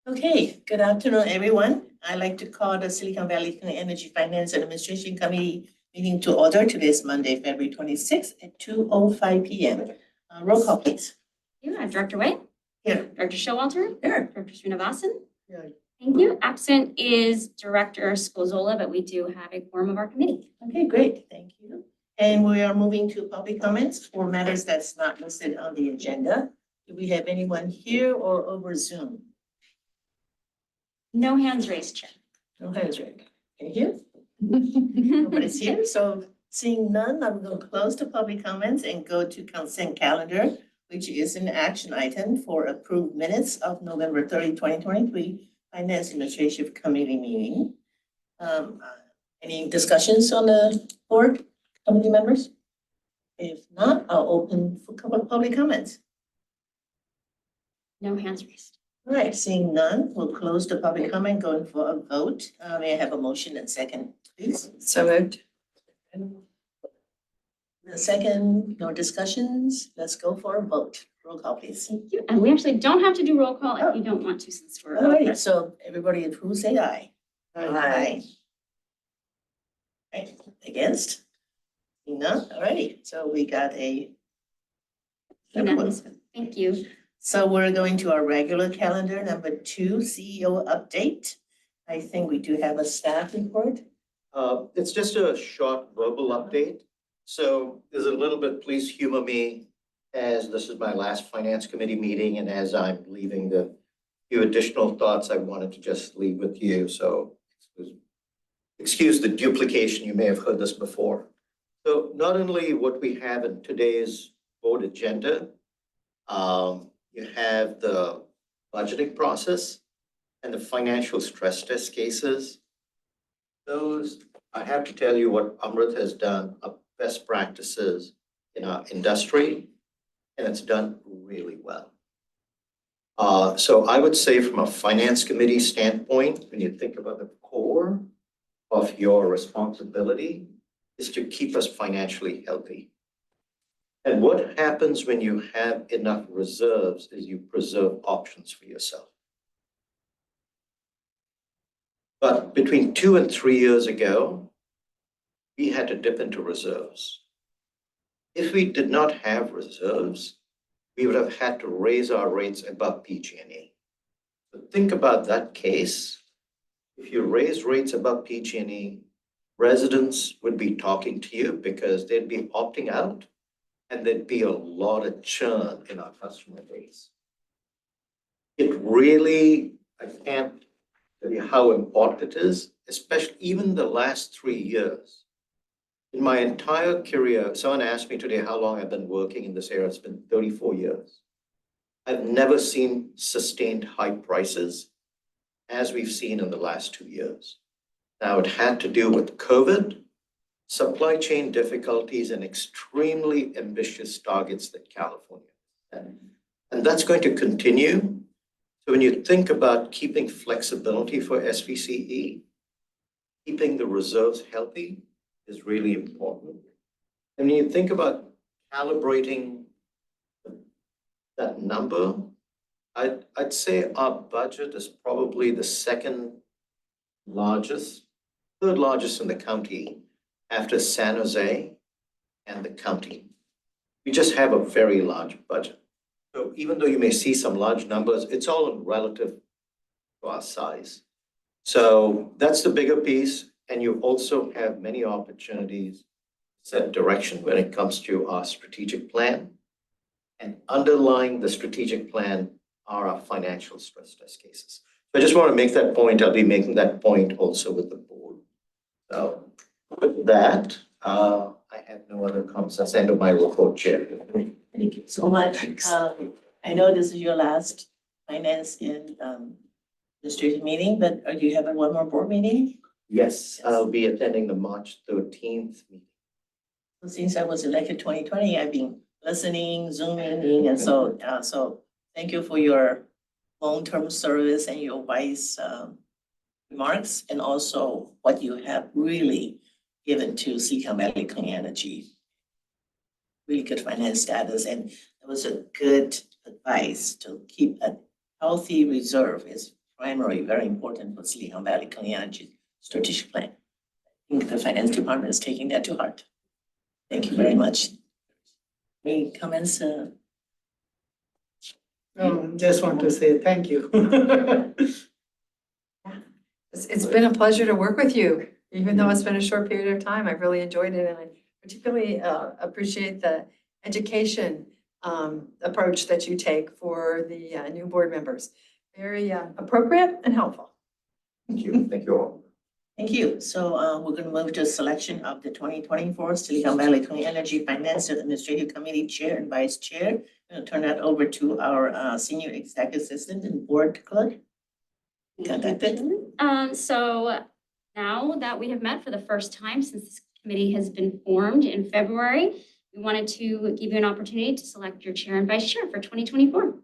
Okay, good afternoon, everyone. I'd like to call the Silicon Valley Clean Energy Finance and Administration Committee meeting to order. Today is Monday, February 26th at 2:05 p.m. Roll call, please. Yeah, Director White? Here. Director Showalter? Here. Director Srinivasan? Here. Thank you. Absent is Director Scozola, but we do have a quorum of our committee. Okay, great, thank you. And we are moving to public comments for matters that's not listed on the agenda. Do we have anyone here or over Zoom? No hands raised, Chair. No hands raised. Thank you. Nobody's here, so seeing none, I'm going to close the public comments and go to consent calendar, which is an action item for approved minutes of November 30, 2023 Finance Administration Committee meeting. Any discussions on the board, committee members? If not, I'll open for public comments. No hands raised. All right, seeing none, we'll close the public comment, going for a vote. May I have a motion and second, please? So moved. The second, no discussions, let's go for a vote. Roll call, please. Thank you. And we actually don't have to do roll call if you don't want to, since we're. All right, so everybody approve, say aye. Aye. Right, against? Seeing none, all righty, so we got a. Unanimous. Thank you. So we're going to our regular calendar, number 2, CEO update. I think we do have a staff report. It's just a short verbal update. So there's a little bit, please humor me, as this is my last finance committee meeting, and as I'm leaving, the few additional thoughts I wanted to just leave with you. So excuse the duplication, you may have heard this before. So not only what we have in today's board agenda, you have the budgeting process and the financial stress test cases. Those, I have to tell you what Amrit has done, are best practices in our industry, and it's done really well. So I would say from a finance committee standpoint, when you think about the core of your responsibility is to keep us financially healthy. And what happens when you have enough reserves is you preserve options for yourself. But between 2 and 3 years ago, we had to dip into reserves. If we did not have reserves, we would have had to raise our rates above PG&E. So think about that case. If you raise rates above PG&E, residents would be talking to you because they'd be opting out, and there'd be a lot of churn in our customer base. It really, I can't tell you how important it is, especially even the last 3 years. In my entire career, someone asked me today how long I've been working in this area. It's been 34 years. I've never seen sustained high prices as we've seen in the last 2 years. Now, it had to do with COVID, supply chain difficulties, and extremely ambitious targets that California set. And that's going to continue. So when you think about keeping flexibility for SVCE, keeping the reserves healthy is really important. And when you think about calibrating that number, I'd say our budget is probably the third largest in the county after San Jose and the county. We just have a very large budget. So even though you may see some large numbers, it's all in relative to our size. So that's the bigger piece. And you also have many opportunities to set direction when it comes to our strategic plan. And underlying the strategic plan are our financial stress test cases. So I just want to make that point. I'll be making that point also with the board. So with that, I have no other comments. That's the end of my report, Chair. Thank you so much. I know this is your last finance and district meeting, but do you have one more board meeting? Yes, I'll be attending the March 13th meeting. Since I was elected 2020, I've been listening, zooming, and so thank you for your long-term service and your wise remarks, and also what you have really given to Silicon Valley Clean Energy. Really good finance status, and it was a good advice to keep a healthy reserve is primarily very important for Silicon Valley Clean Energy Strategic Plan. I think the finance department is taking that to heart. Thank you very much. Any comments? Just want to say thank you. It's been a pleasure to work with you, even though it's been a short period of time. I've really enjoyed it, and I particularly appreciate the education approach that you take for the new board members. Very appropriate and helpful. Thank you. Thank you all. Thank you. So we're going to move to selection of the 2024 Silicon Valley Clean Energy Finance Administrative Committee Chair and Vice Chair. I'm going to turn that over to our Senior Executive Assistant and Board Clerk. Got that bit? So now that we have met for the first time since this committee has been formed in February, we wanted to give you an opportunity to select your chair and vice chair for 2024.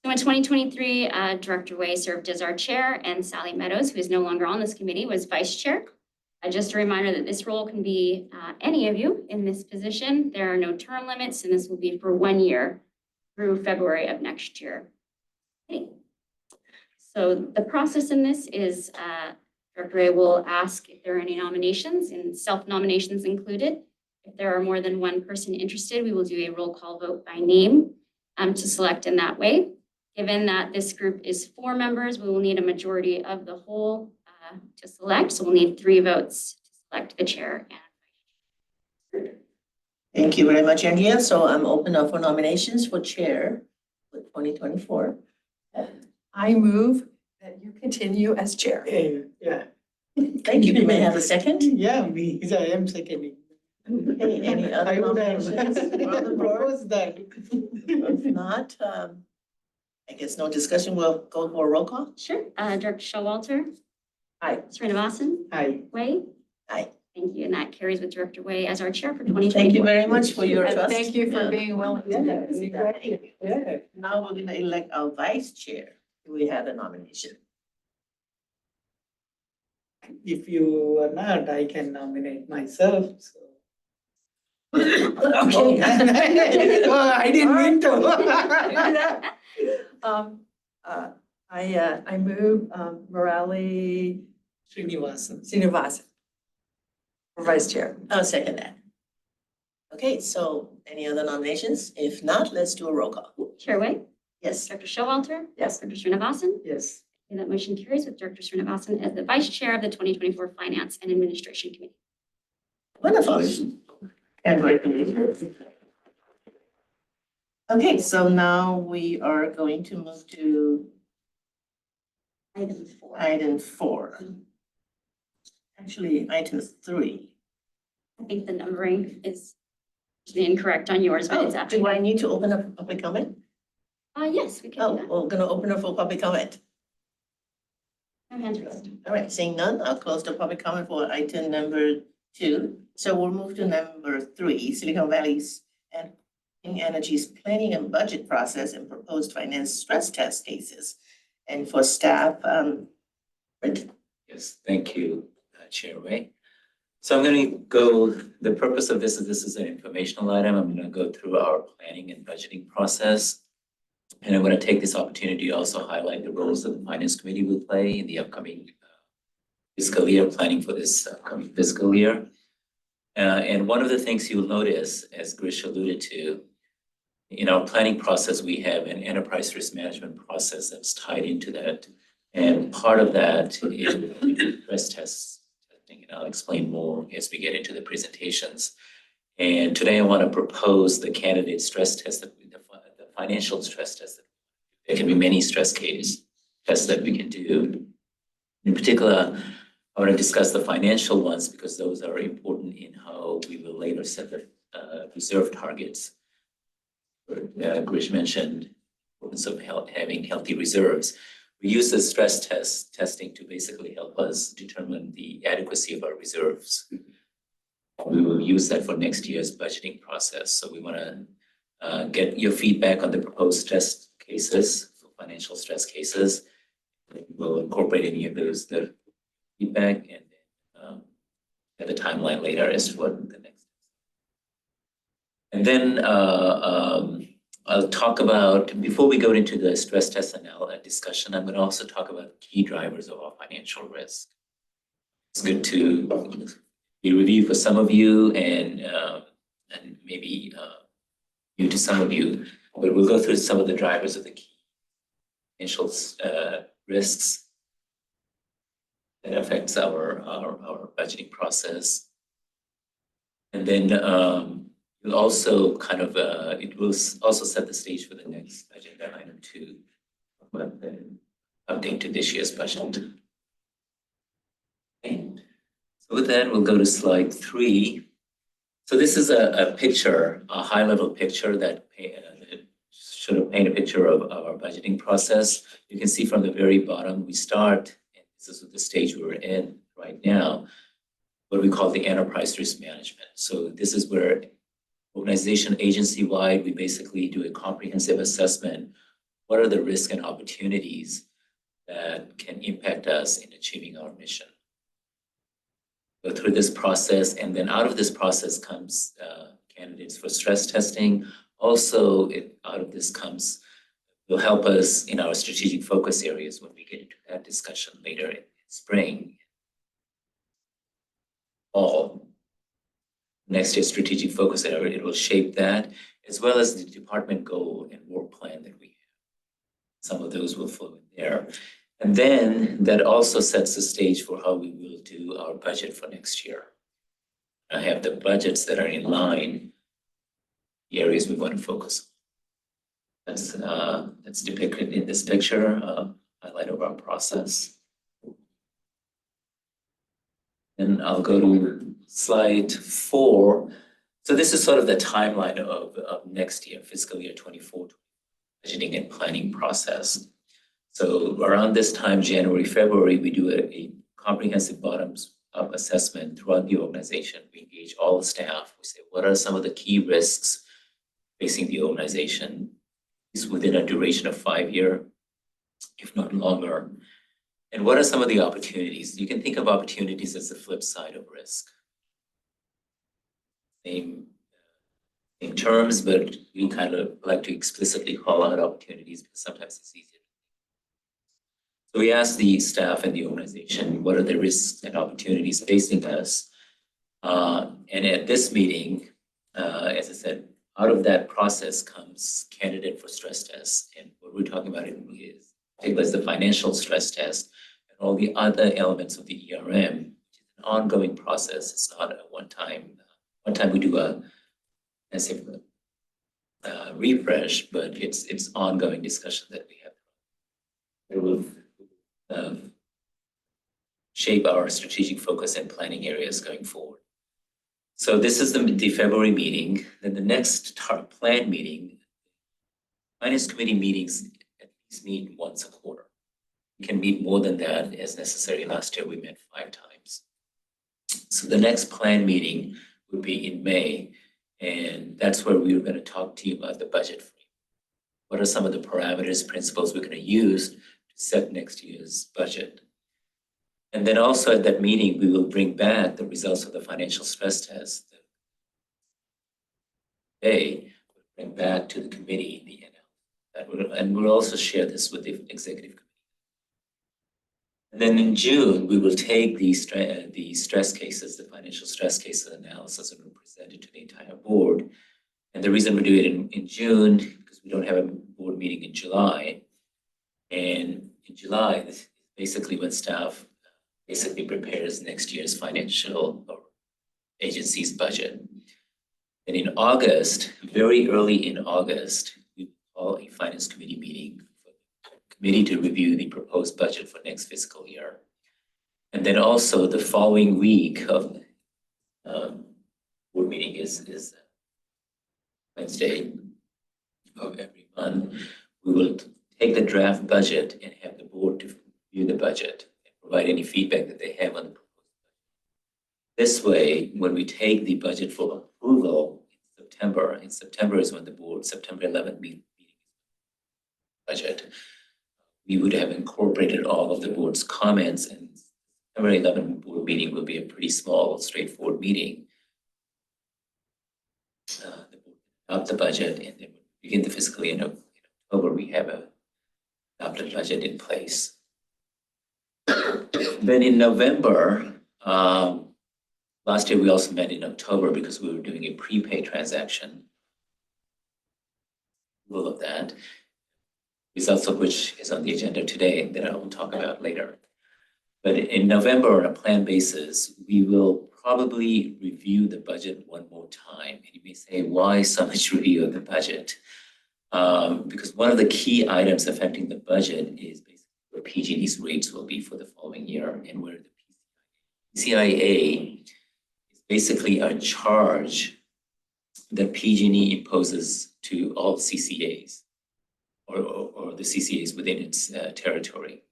So in 2023, Director Wei served as our chair, and Sally Meadows, who is no longer on this committee, was vice chair. Just a reminder that this role can be any of you in this position. There are no term limits, and this will be for 1 year through February of next year. Okay. So the process in this is Director Wei will ask if there are any nominations, and self-nominations included. If there are more than one person interested, we will do a roll call vote by name to select in that way. Given that this group is 4 members, we will need a majority of the whole to select. So we'll need 3 votes to select the chair and Thank you very much, Andrea. So I'm open up for nominations for chair for 2024. I move that you continue as chair. Yeah, Thank you. You may have a second. yeah, I am seconding. Any other I would have nominations on the board? proposed that. If not, I guess no discussion. We'll go for a roll call. Sure. Director Showalter. Aye. Srinivasan. Aye. Wei. Aye. Thank you. And that carries with Director Wei as our chair for 2024. Thank you very much for your And trust. thank you for Yeah. being willing to do this. Yeah. Now we're going to elect our vice chair. Do we have a nomination? If you are not, I can nominate myself, so. Okay. Oh, I didn't mean to. I move Murali Srinivasan. Srinivasan for vice chair. I'll second that. Okay, so any other nominations? If not, let's do a roll call. Chair Wei. Yes. Director Showalter. Yes. Director Srinivasan. Yes. And that motion carries with Director Srinivasan as the vice chair of the 2024 Finance and Administration Committee. Wonderful. Congratulations. Okay, so now we are going to move to item 4. Actually, item 3. I think the numbering is incorrect on yours, but it's Oh, actually. do I need to open up for public comment? Yes, we can Oh, do that. we're gonna open up for public comment. No hands raised. All right, seeing none, I'll close the public comment for item number 2. So we'll move to number 3, Silicon Valley's and Clean Energy's planning and budget process and proposed finance stress test cases. And for staff, Brent. Yes, thank you, Chair Wei. So I'm going to go, the purpose of this is an informational item. I'm going to go through our planning and budgeting process. And I'm going to take this opportunity to also highlight the roles that the Finance Committee will play in the upcoming fiscal year, planning for this upcoming fiscal year. And one of the things you'll notice, as Grish alluded to, in our planning process, we have an enterprise risk management process that's tied into that. And part of that is stress testing, and I'll explain more as we get into the presentations. And today I want to propose the candidate stress test, the financial stress test. There can be many stress case tests that we can do. In particular, I want to discuss the financial ones because those are important in how we will later set the reserve targets. Grish mentioned the importance of having healthy reserves. We use the stress testing to basically help us determine the adequacy of our reserves. We will use that for next year's budgeting process. So we want to get your feedback on the proposed stress cases, financial stress cases. We'll incorporate any of those, the feedback, and at the timeline later as to what the next. And then I'll talk about, before we go into the stress test discussion, I'm going to also talk about key drivers of our financial risk. It's good to be review for some of you and maybe new to some of you, but we'll go through some of the drivers of the key financial risks that affects our budgeting process. And then we'll also kind of, it will also set the stage for the next agenda item to update to this year's budget. Okay. So with that, we'll go to slide 3. So this is a picture, a high-level picture that should paint a picture of our budgeting process. You can see from the very bottom, we start, and this is the stage we're in right now, what we call the enterprise risk management. So this is where organization agency-wide, we basically do a comprehensive assessment. What are the risks and opportunities that can impact us in achieving our mission? Go through this process, and then out of this process comes candidates for stress testing. Also, out of this will help us in our strategic focus areas when we get into that discussion later in spring. Fall. Next year's strategic focus area, it will shape that, as well as the department goal and work plan that we have. Some of those will flow in there. And then that also sets the stage for how we will do our budget for next year. I have the budgets that are in line, the areas we want to focus on. That's depicted in this picture, highlight of our process. And I'll go to slide 4. So this is sort of the timeline of next year, fiscal year 24, budgeting and planning process. So around this time, January, February, we do a comprehensive bottoms-up assessment throughout the organization. We engage all the staff. We say, what are some of the key risks facing the organization? Is within a duration of 5 years, if not longer. And what are some of the opportunities? You can think of opportunities as the flip side of risk. Same terms, but we kind of like to explicitly call out opportunities because sometimes it's easier. So we ask the staff and the organization, what are the risks and opportunities facing us? And at this meeting, as I said, out of that process comes candidate for stress tests. And what we're talking about is the financial stress test and all the other elements of the ERM, which is an ongoing process. It's not a one-time we do a refresh, but it's ongoing discussion that we have. It will shape our strategic focus and planning areas going forward. So this is the February meeting. Then the next plan meeting, finance committee meetings at least meet once a quarter. We can meet more than that as necessary. Last year we met 5 times. So the next plan meeting would be in May, and that's where we're going to talk to you about the budget frame. What are some of the parameters, principles we're going to use to set next year's budget? And then also at that meeting, we will bring back the results of the financial stress test. We'll bring back to the committee in the end. And we'll also share this with the executive committee. And then in June, we will take the stress cases, the financial stress cases analysis, and we'll present it to the entire board. And the reason we do it in June, because we don't have a board meeting in July. And in July, this is basically when staff basically prepares next year's financial or agency's budget. And in August, very early in August, we call a finance committee meeting for the committee to review the proposed budget for next fiscal year. And then also the following week of board meeting is Wednesday of every month. We will take the draft budget and have the board to review the budget and provide any feedback that they have on the proposed budget. This way, when we take the budget for approval in September is when the board, September 11th meeting budget, we would have incorporated all of the board's comments, and September 11th board meeting will be a pretty small, straightforward meeting. The board will adopt the budget and then begin the fiscal year in October, we have a adopted budget in place. Then in November, last year we also met in October because we were doing a prepaid transaction. All of that, results of which is on the agenda today that I will talk about later. But in November, on a planned basis, we will probably review the budget one more time. And you may say, why so much review of the budget? Because one of the key items affecting the budget is basically where PG&E's rates will be for the following year and where the PCIA is basically a charge that PG&E imposes to all CCAs or the CCAs within its territory.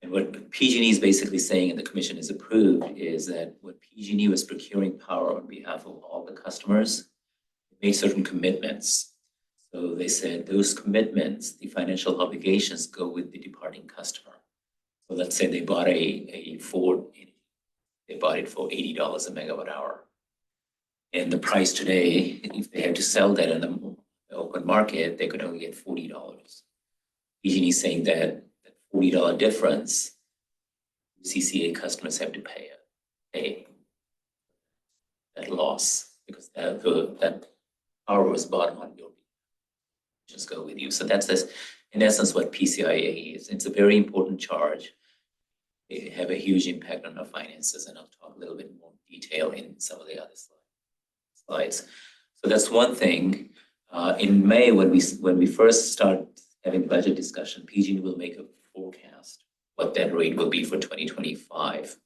And what PG&E is basically saying, and the commission has approved, is that when PG&E was procuring power on behalf of all the customers, it made certain commitments. So they said those commitments, the financial obligations, go with the departing customer. So let's say they bought a Ford, they bought it for $80 a megawatt hour. And the price today, if they had to sell that in the open market, they could only get $40. PG&E is saying that $40 difference, CCA customers have to pay that loss because that power was bought on your just go with you. So that's in essence what PCIA is. It's a very important charge. They have a huge impact on our finances, and I'll talk a little bit more detail in some of the other slides. So that's one thing. In May, when we first start having budget discussion, PG&E will make a forecast what that rate will be for 2025.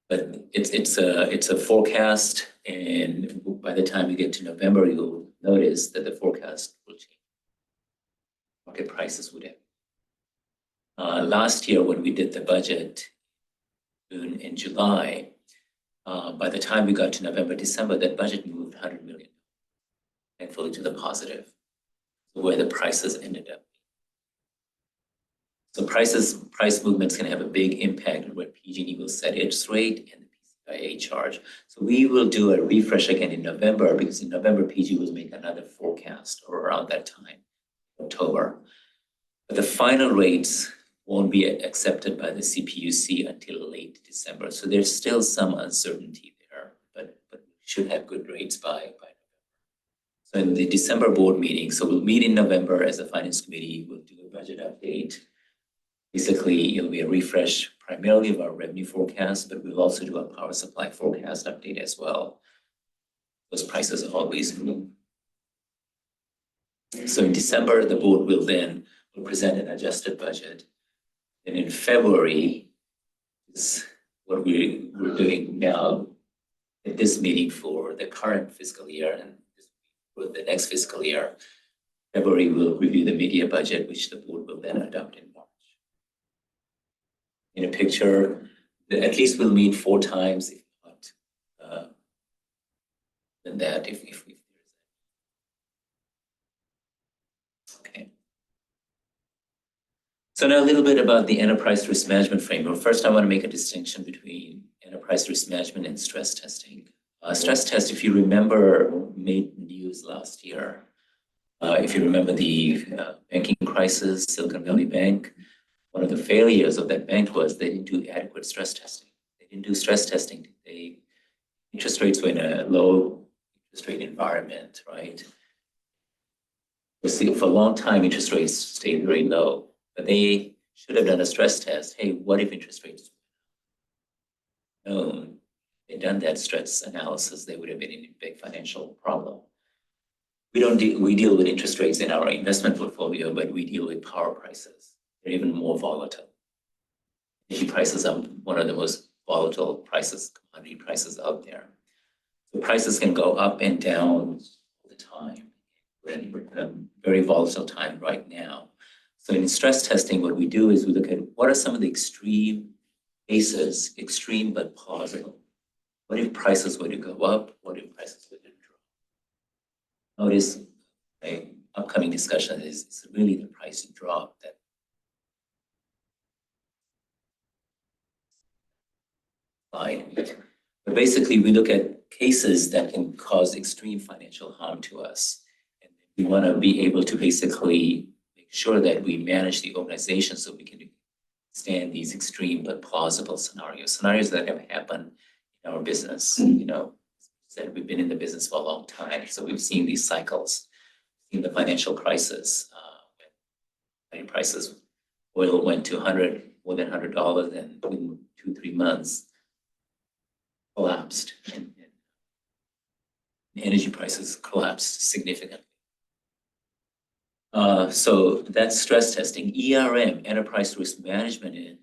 But it's a forecast, and by the time we get to November, you'll notice that the forecast will change. Market prices would have. Last year, when we did the budget in July, by the time we got to November, December, that budget moved $100 million, thankfully to the positive, where the prices ended up. So price movements can have a big impact on where PG&E will set its rate and the PCIA charge. So we will do a refresh again in November, because in November, PG will make another forecast or around that time, October. But the final rates won't be accepted by the CPUC until late December. So there's still some uncertainty there, but we should have good rates by November. So in the December board meeting, so we'll meet in November as a finance committee, we'll do a budget update. Basically, it'll be a refresh primarily of our revenue forecast, but we'll also do a power supply forecast update as well. Those prices always move. So in December, the board will present an adjusted budget. And in February is what we're doing now at this meeting for the current fiscal year and for the next fiscal year. February, we'll review the media budget, which the board will then adopt in March. In a picture, at least we'll meet 4 times, if not than that, if there's that. Okay. So now a little bit about the enterprise risk management framework. First, I want to make a distinction between enterprise risk management and stress testing. Stress test, if you remember, made news last year. If you remember the banking crisis, Silicon Valley Bank, one of the failures of that bank was they didn't do adequate stress testing. They didn't do stress testing. Interest rates were in a low interest rate environment, right? For a long time, interest rates stayed very low, but they should have done a stress test. Hey, what if interest rates known? They'd done that stress analysis, they would have been in a big financial problem. We deal with interest rates in our investment portfolio, but we deal with power prices. They're even more volatile. Energy prices are one of the most volatile commodity prices out there. So prices can go up and down all the time. We're in a very volatile time right now. So in stress testing, what we do is we look at what are some of the extreme cases, extreme but plausible. What if prices were to go up? What if prices were to drop? Notice my upcoming discussion is really the price drop that slide. But basically, we look at cases that can cause extreme financial harm to us. And we want to be able to basically make sure that we manage the organization so we can stand these extreme but plausible scenarios that have happened in our business. You know, said we've been in the business for a long time, so we've seen these cycles. In the financial crisis, when prices, oil went to more than $100, and within 2-3 months collapsed, and energy prices collapsed significantly. So that's stress testing. ERM, enterprise risk management,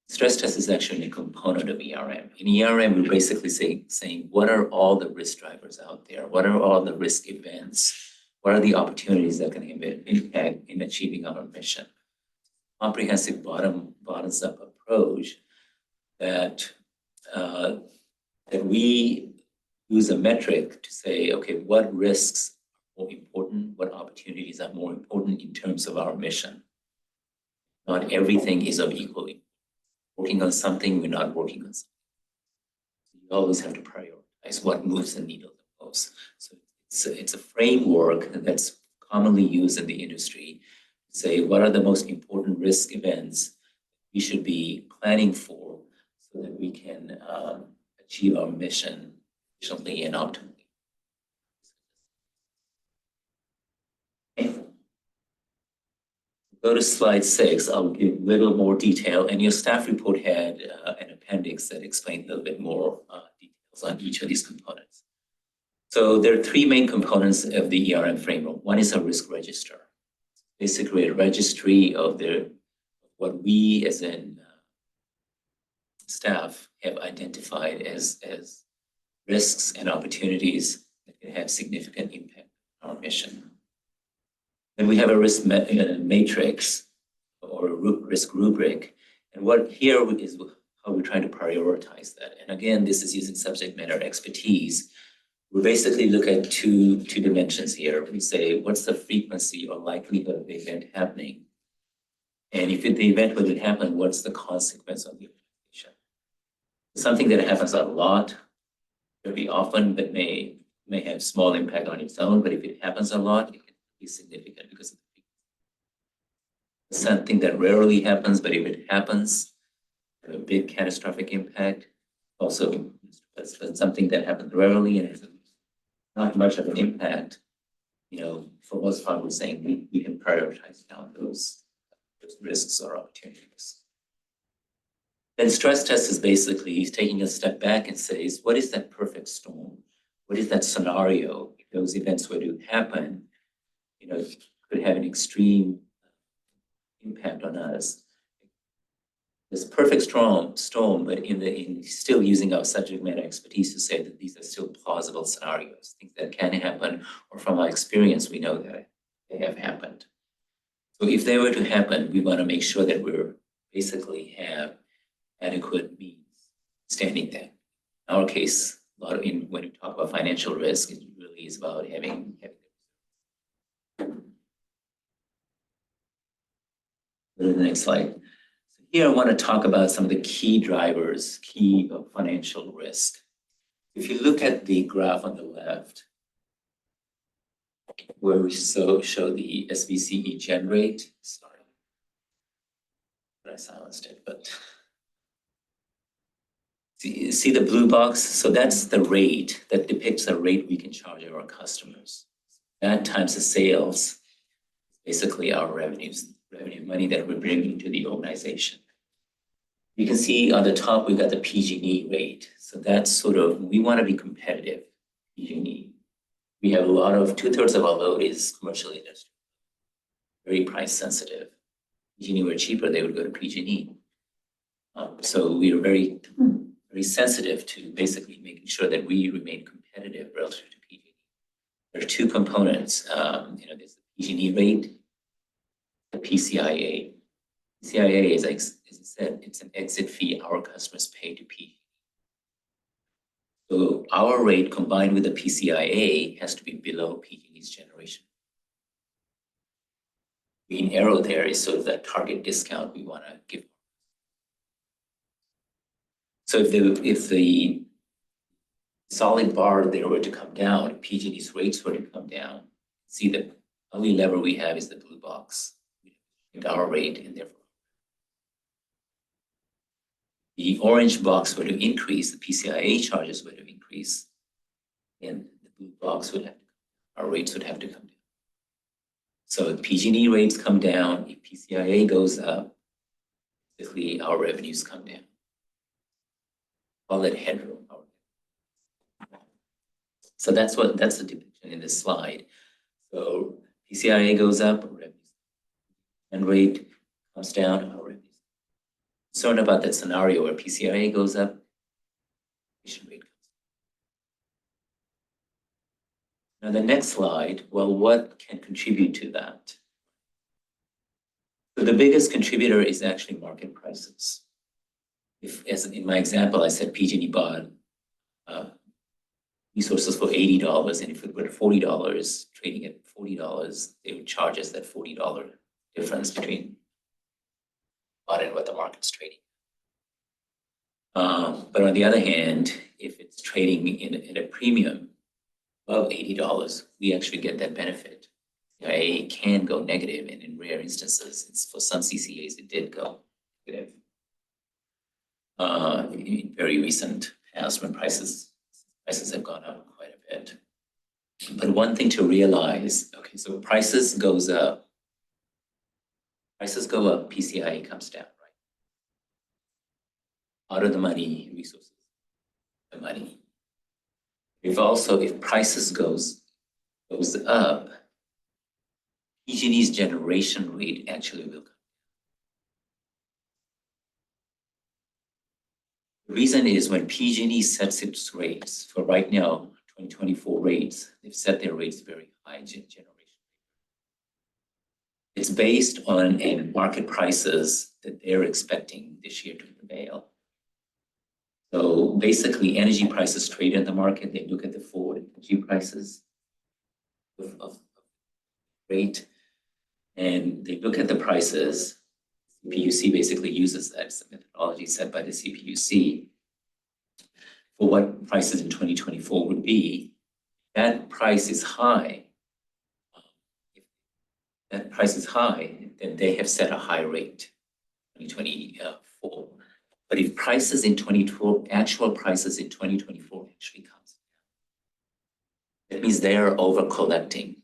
stress test is actually a component of ERM. In ERM, we're basically saying what are all the risk drivers out there? What are all the risk events? What are the opportunities that can have an impact in achieving our mission? Comprehensive bottoms up approach that we use a metric to say, okay, what risks are more important? What opportunities are more important in terms of our mission? Not everything is of equal importance. Working on something, we're not working on something. You always have to prioritize what moves the needle the most. So it's a framework that's commonly used in the industry to say what are the most important risk events we should be planning for so that we can achieve our mission efficiently and optimally. Okay. Go to slide 6. I'll give a little more detail, and your staff report had an appendix that explained a little bit more details on each of these components. So there are 3 main components of the ERM framework. One is a risk register, basically a registry of what we as in staff have identified as risks and opportunities that can have significant impact on our mission. Then we have a risk matrix or a risk rubric, and what here is how we're trying to prioritize that. And again, this is using subject matter expertise. We basically look at two dimensions here. We say, what's the frequency or likelihood of the event happening? And if the event were to happen, what's the consequence of the organization? Something that happens a lot, very often, that may have small impact on its own, but if it happens a lot, it can be significant because of the frequency. Something that rarely happens, but if it happens, have a big catastrophic impact. Also, but something that happens rarely and has not much of an impact, you know, for most part, we're saying we can prioritize down those risks or opportunities. Then stress test is basically he's taking a step back and says, what is that perfect storm? What is that scenario? If those events were to happen, you know, could have an extreme impact on us. This perfect storm, but in still using our subject matter expertise to say that these are still plausible scenarios, things that can happen, or from our experience, we know that they have happened. So if they were to happen, we want to make sure that we're basically have adequate means standing there. In our case, when we talk about financial risk, it really is about having Go to the next slide. Here, I want to talk about some of the key drivers, of financial risk. If you look at the graph on the left, where we show the SVCE gen rate, sorry, I silenced it, but see the blue box? So that's the rate that depicts the rate we can charge our customers. That times the sales, basically our revenue money that we're bringing to the organization. You can see on the top, we've got the PG&E rate. So that's sort of, we want to be competitive, PG&E. We have a lot of, 2/3 of our load is commercial industry, very price sensitive. PG&E were cheaper, they would go to PG&E. So we are very sensitive to basically making sure that we remain competitive relative to PG&E. There are 2 components. There's the PG&E rate, the PCIA. PCIA is, as I said, it's an exit fee our customers pay to PG&E. So our rate combined with the PCIA has to be below PG&E's generation. Green arrow there is sort of that target discount we want to give. So if the solid bar there were to come down, PG&E's rates were to come down, see the only lever we have is the blue box. Our rate and therefore. The orange box were to increase, the PCIA charges were to increase, and the blue box would have, our rates would have to come down. So if PG&E rates come down, if PCIA goes up, basically our revenues come down. Call it headroom. So that's the depiction in this slide. So PCIA goes up, our revenues, and rate comes down, our revenues. Concerned about that scenario where PCIA goes up, rate comes down. Now the next slide, well, what can contribute to that? So the biggest contributor is actually market prices. If, as in my example, I said PG&E bought resources for $80, and if it were $40, trading at $40, they would charge us that $40 difference between bought and what the market's trading. But on the other hand, if it's trading in a premium above $80, we actually get that benefit. It can go negative, and in rare instances, it's for some CCAs, it did go negative. In very recent past, when prices have gone up quite a bit. But one thing to realize, okay, so prices go up, PCIA comes down, right? Out of the money, resources, the money. If prices goes up, PG&E's generation rate actually will come down. The reason is when PG&E sets its rates, for right now, 2024 rates, they've set their rates very high generation. It's based on market prices that they're expecting this year to prevail. So basically, energy prices trade in the market. They look at the forward energy prices of rate, and they look at the prices. CPUC basically uses that. It's a methodology set by the CPUC for what prices in 2024 would be. That price is high. If that price is high, then they have set a high rate, 2024. But if prices in 2024, actual prices in 2024 actually comes down, that means they are over collecting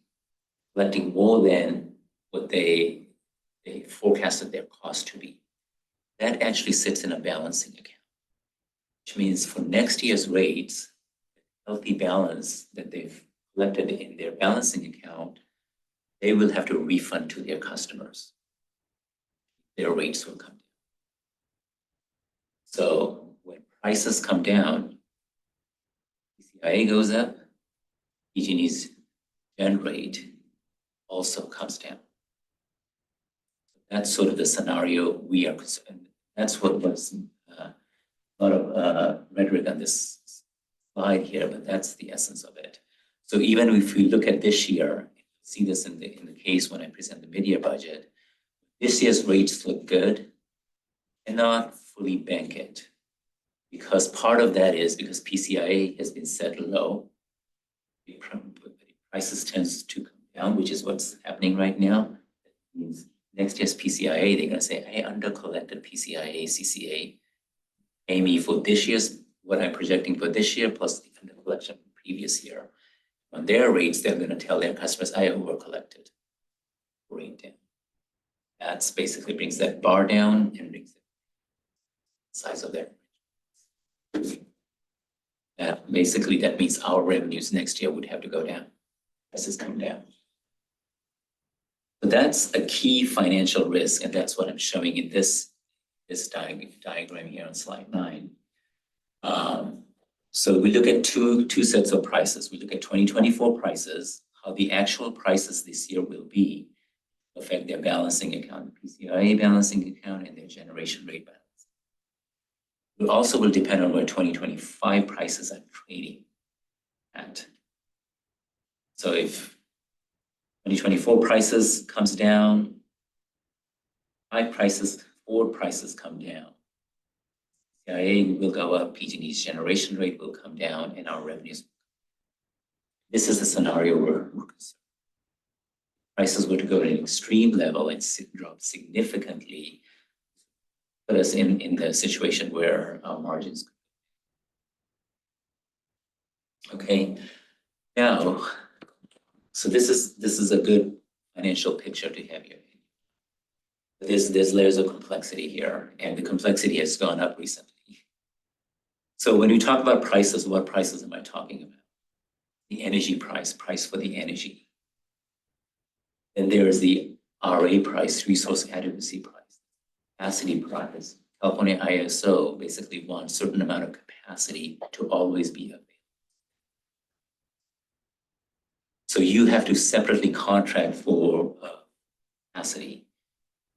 more than what they forecasted their cost to be. That actually sits in a balancing account, which means for next year's rates, healthy balance that they've collected in their balancing account, they will have to refund to their customers. Their rates will come down. So when prices come down, PCIA goes up, PG&E's gen rate also comes down. That's sort of the scenario we are concerned. That's what was a lot of rhetoric on this slide here, but that's the essence of it. So even if we look at this year, see this in the case when I present the mid-year budget, this year's rates look good and not fully bank it. Because part of that is because PCIA has been set low, the prices tends to come down, which is what's happening right now. That means next year's PCIA, they're going to say, I under-collected PCIA, CCA. Pay me for this year's, what I'm projecting for this year, plus the under-collection previous year. On their rates, they're going to tell their customers, I over-collected. Rate down. That's basically brings that bar down and brings the size of their. Basically, that means our revenues next year would have to go down. Prices come down. But that's a key financial risk, and that's what I'm showing in this diagram here on slide 9. So we look at two sets of prices. We look at 2024 prices, how the actual prices this year will be, affect their balancing account, PCIA balancing account, and their generation rate balance. It also will depend on where 2025 prices are trading at. So if 2024 prices comes down, forward prices come down. PCIA will go up, PG&E's generation rate will come down, and our revenues. This is a scenario where we're concerned. prices were to go to an extreme level and drop significantly, put us in the situation where our margins. Okay, now, so this is a good financial picture to have here. There's layers of complexity here, and the complexity has gone up recently. So when we talk about prices, what prices am I talking about? The energy price for the energy. Then there is the RA price, resource adequacy price, capacity price. California ISO basically wants a certain amount of capacity to always be available. So you have to separately contract for capacity.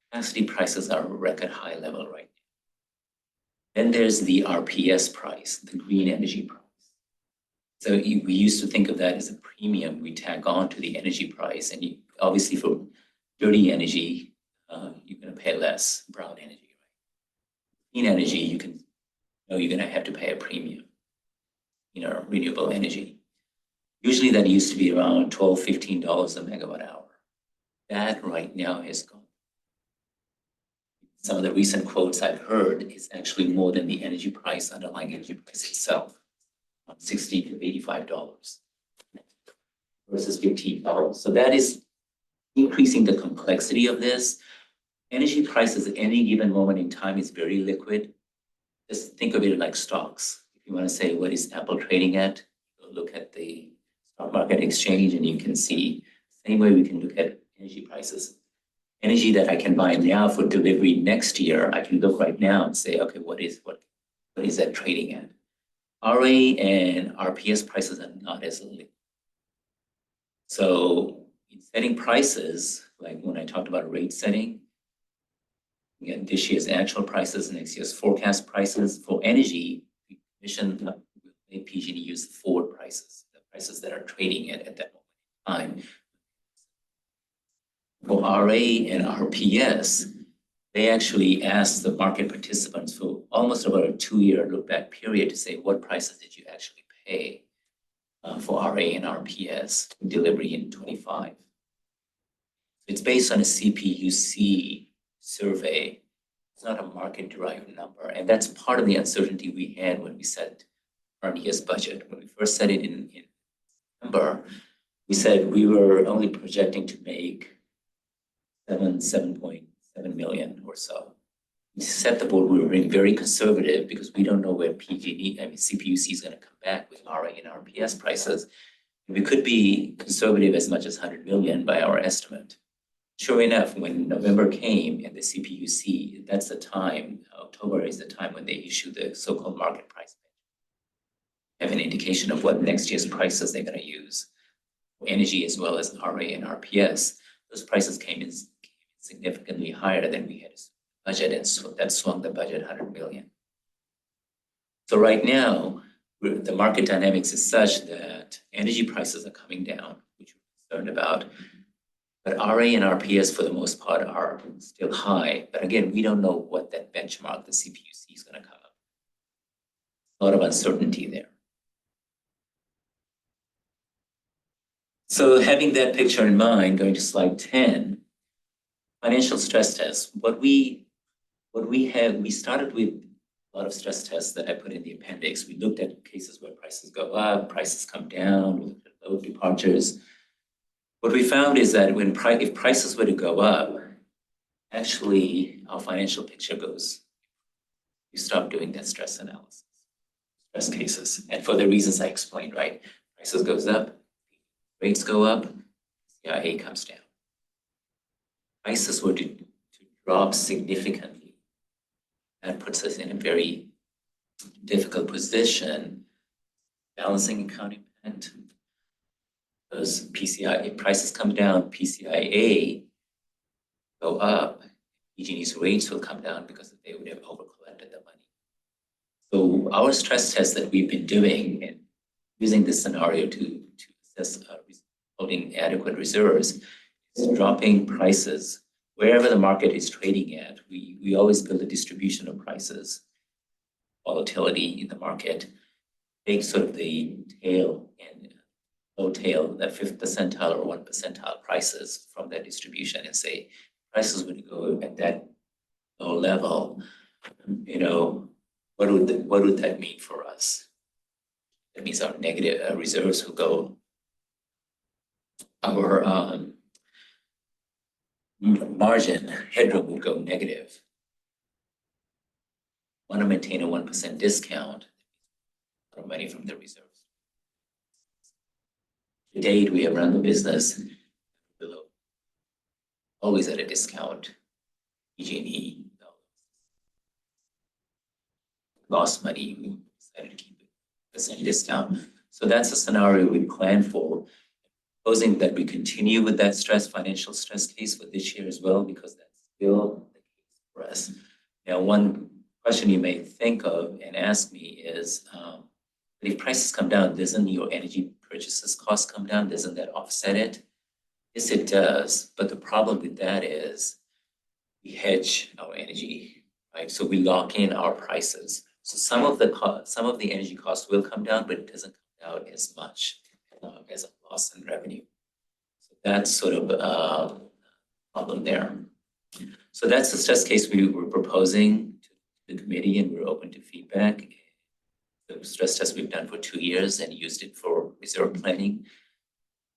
Capacity prices are at a record high level right now. Then there's the RPS price, the green energy price. So we used to think of that as a premium we tag on to the energy price. And obviously for dirty energy, you're going to pay less, brown energy. Right? Clean energy, you're going to have to pay a premium, renewable energy. Usually that used to be around $12, $15 a megawatt hour. That right now has gone. Some of the recent quotes I've heard is actually more than the energy price, underlying energy price itself, $60 to $85 versus $15. So that is increasing the complexity of this. Energy prices at any given moment in time is very liquid. Just think of it like stocks. If you want to say what is Apple trading at, look at the stock market exchange and you can see, same way we can look at energy prices. Energy that I can buy now for delivery next year, I can look right now and say, okay, what is that trading at? RA and RPS prices are not as liquid. So in setting prices, like when I talked about rate setting, again, this year's actual prices, next year's forecast prices for energy, the commission will make PG&E use the forward prices, the prices that are trading at that moment in time. For RA and RPS, they actually asked the market participants for almost about a 2-year look back period to say, what prices did you actually pay for RA and RPS delivery in 25? It's based on a CPUC survey. It's not a market derived number. And that's part of the uncertainty we had when we set our year's budget. When we first set it in September, we said we were only projecting to make 7.7 million or so. We set the board, we were being very conservative because we don't know where CPUC is going to come back with RA and RPS prices. We could be conservative as much as 100 million by our estimate. Sure enough, when November came and the CPUC, that's the time, October is the time when they issue the so-called market price. Have an indication of what next year's prices they're going to use for energy as well as RA and RPS. Those prices came in significantly higher than we had budget, and so that swung the budget 100 million. So right now, the market dynamics is such that energy prices are coming down, which we're concerned about, but RA and RPS for the most part are still high. But again, we don't know what that benchmark, the CPUC, is going to come up. A lot of uncertainty there. So having that picture in mind, going to slide 10, financial stress tests. What we started with a lot of stress tests that I put in the appendix. We looked at cases where prices go up, prices come down, we looked at load departures. What we found is that if prices were to go up, actually our financial picture goes, you stop doing that stress analysis, stress cases. And for the reasons I explained, right? Prices goes up, rates go up, CIA comes down. Prices were to drop significantly. That puts us in a very difficult position, balancing account impact. Because PCI, if prices come down, PCIA go up, PG&E's rates will come down because they would have overcollected the money. So our stress tests that we've been doing and using this scenario to assess holding adequate reserves is dropping prices wherever the market is trading at. We always build a distribution of prices, volatility in the market, take sort of the tail and low tail, that 5th percentile or 1 percentile prices from that distribution and say prices would go at that low level, what would that mean for us? That means our negative reserves will go, our margin headroom would go negative. Want to maintain a 1% discount for money from the reserves. To date, we have run the business below, always at a discount. PG&E lost money, we decided to keep it percent discount. So that's a scenario we plan for. Supposing that we continue with that financial stress case for this year as well, because that's still the case for us. Now, one question you may think of and ask me is, if prices come down, doesn't your energy purchases cost come down? Doesn't that offset it? Yes, it does. But the problem with that is we hedge our energy, right? So we lock in our prices. So some of the energy costs will come down, but it doesn't come down as much as a loss in revenue. So that's sort of a problem there. So that's the stress case we were proposing to the committee, and we're open to feedback. The stress test we've done for 2 years and used it for reserve planning.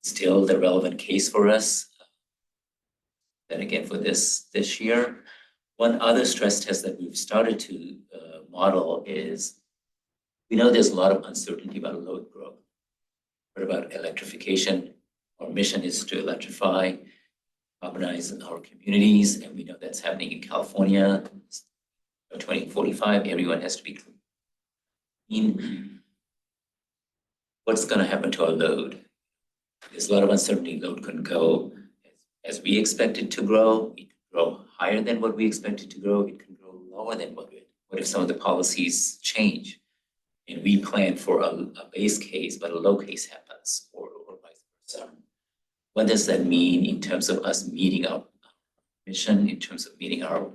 Still the relevant case for us. Then again, for this year, one other stress test that we've started to model is, we know there's a lot of uncertainty about load growth. What about electrification? Our mission is to electrify, urbanize our communities, and we know that's happening in California. By 2045, everyone has to be clean. What's going to happen to our load? There's a lot of uncertainty. Load couldn't go as we expect it to grow. It could grow higher than what we expect it to grow. It can grow lower than what if some of the policies change? And we plan for a base case, but a low case happens, or vice versa. What does that mean in terms of us meeting our mission, in terms of meeting our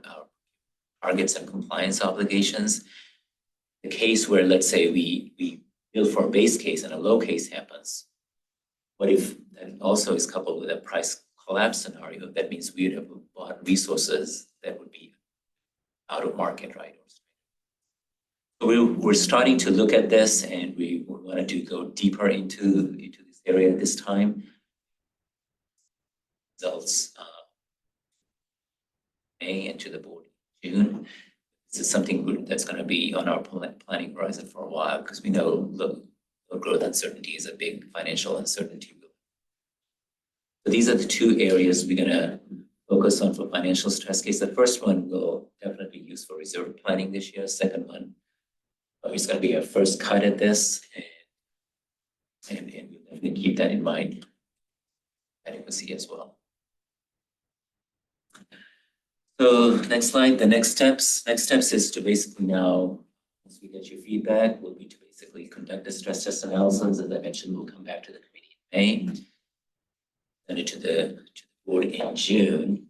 targets and compliance obligations? The case where, let's say, we build for a base case and a low case happens, what if that also is coupled with a price collapse scenario? That means we would have bought resources that would be out of market, right? We're starting to look at this, and we wanted to go deeper into this area at this time. Results May and to the board in June. This is something that's going to be on our planning horizon for a while, because we know the growth uncertainty is a big financial uncertainty. So these are the 2 areas we're going to focus on for financial stress case. The first one we'll definitely use for reserve planning this year. Second one, it's going to be our first cut at this, and we'll definitely keep that in mind. Adequacy as well. So next slide, the next steps. Next steps is to basically now, once we get your feedback, will be to basically conduct a stress test analysis. As I mentioned, we'll come back to the committee in May, send it to the board in June,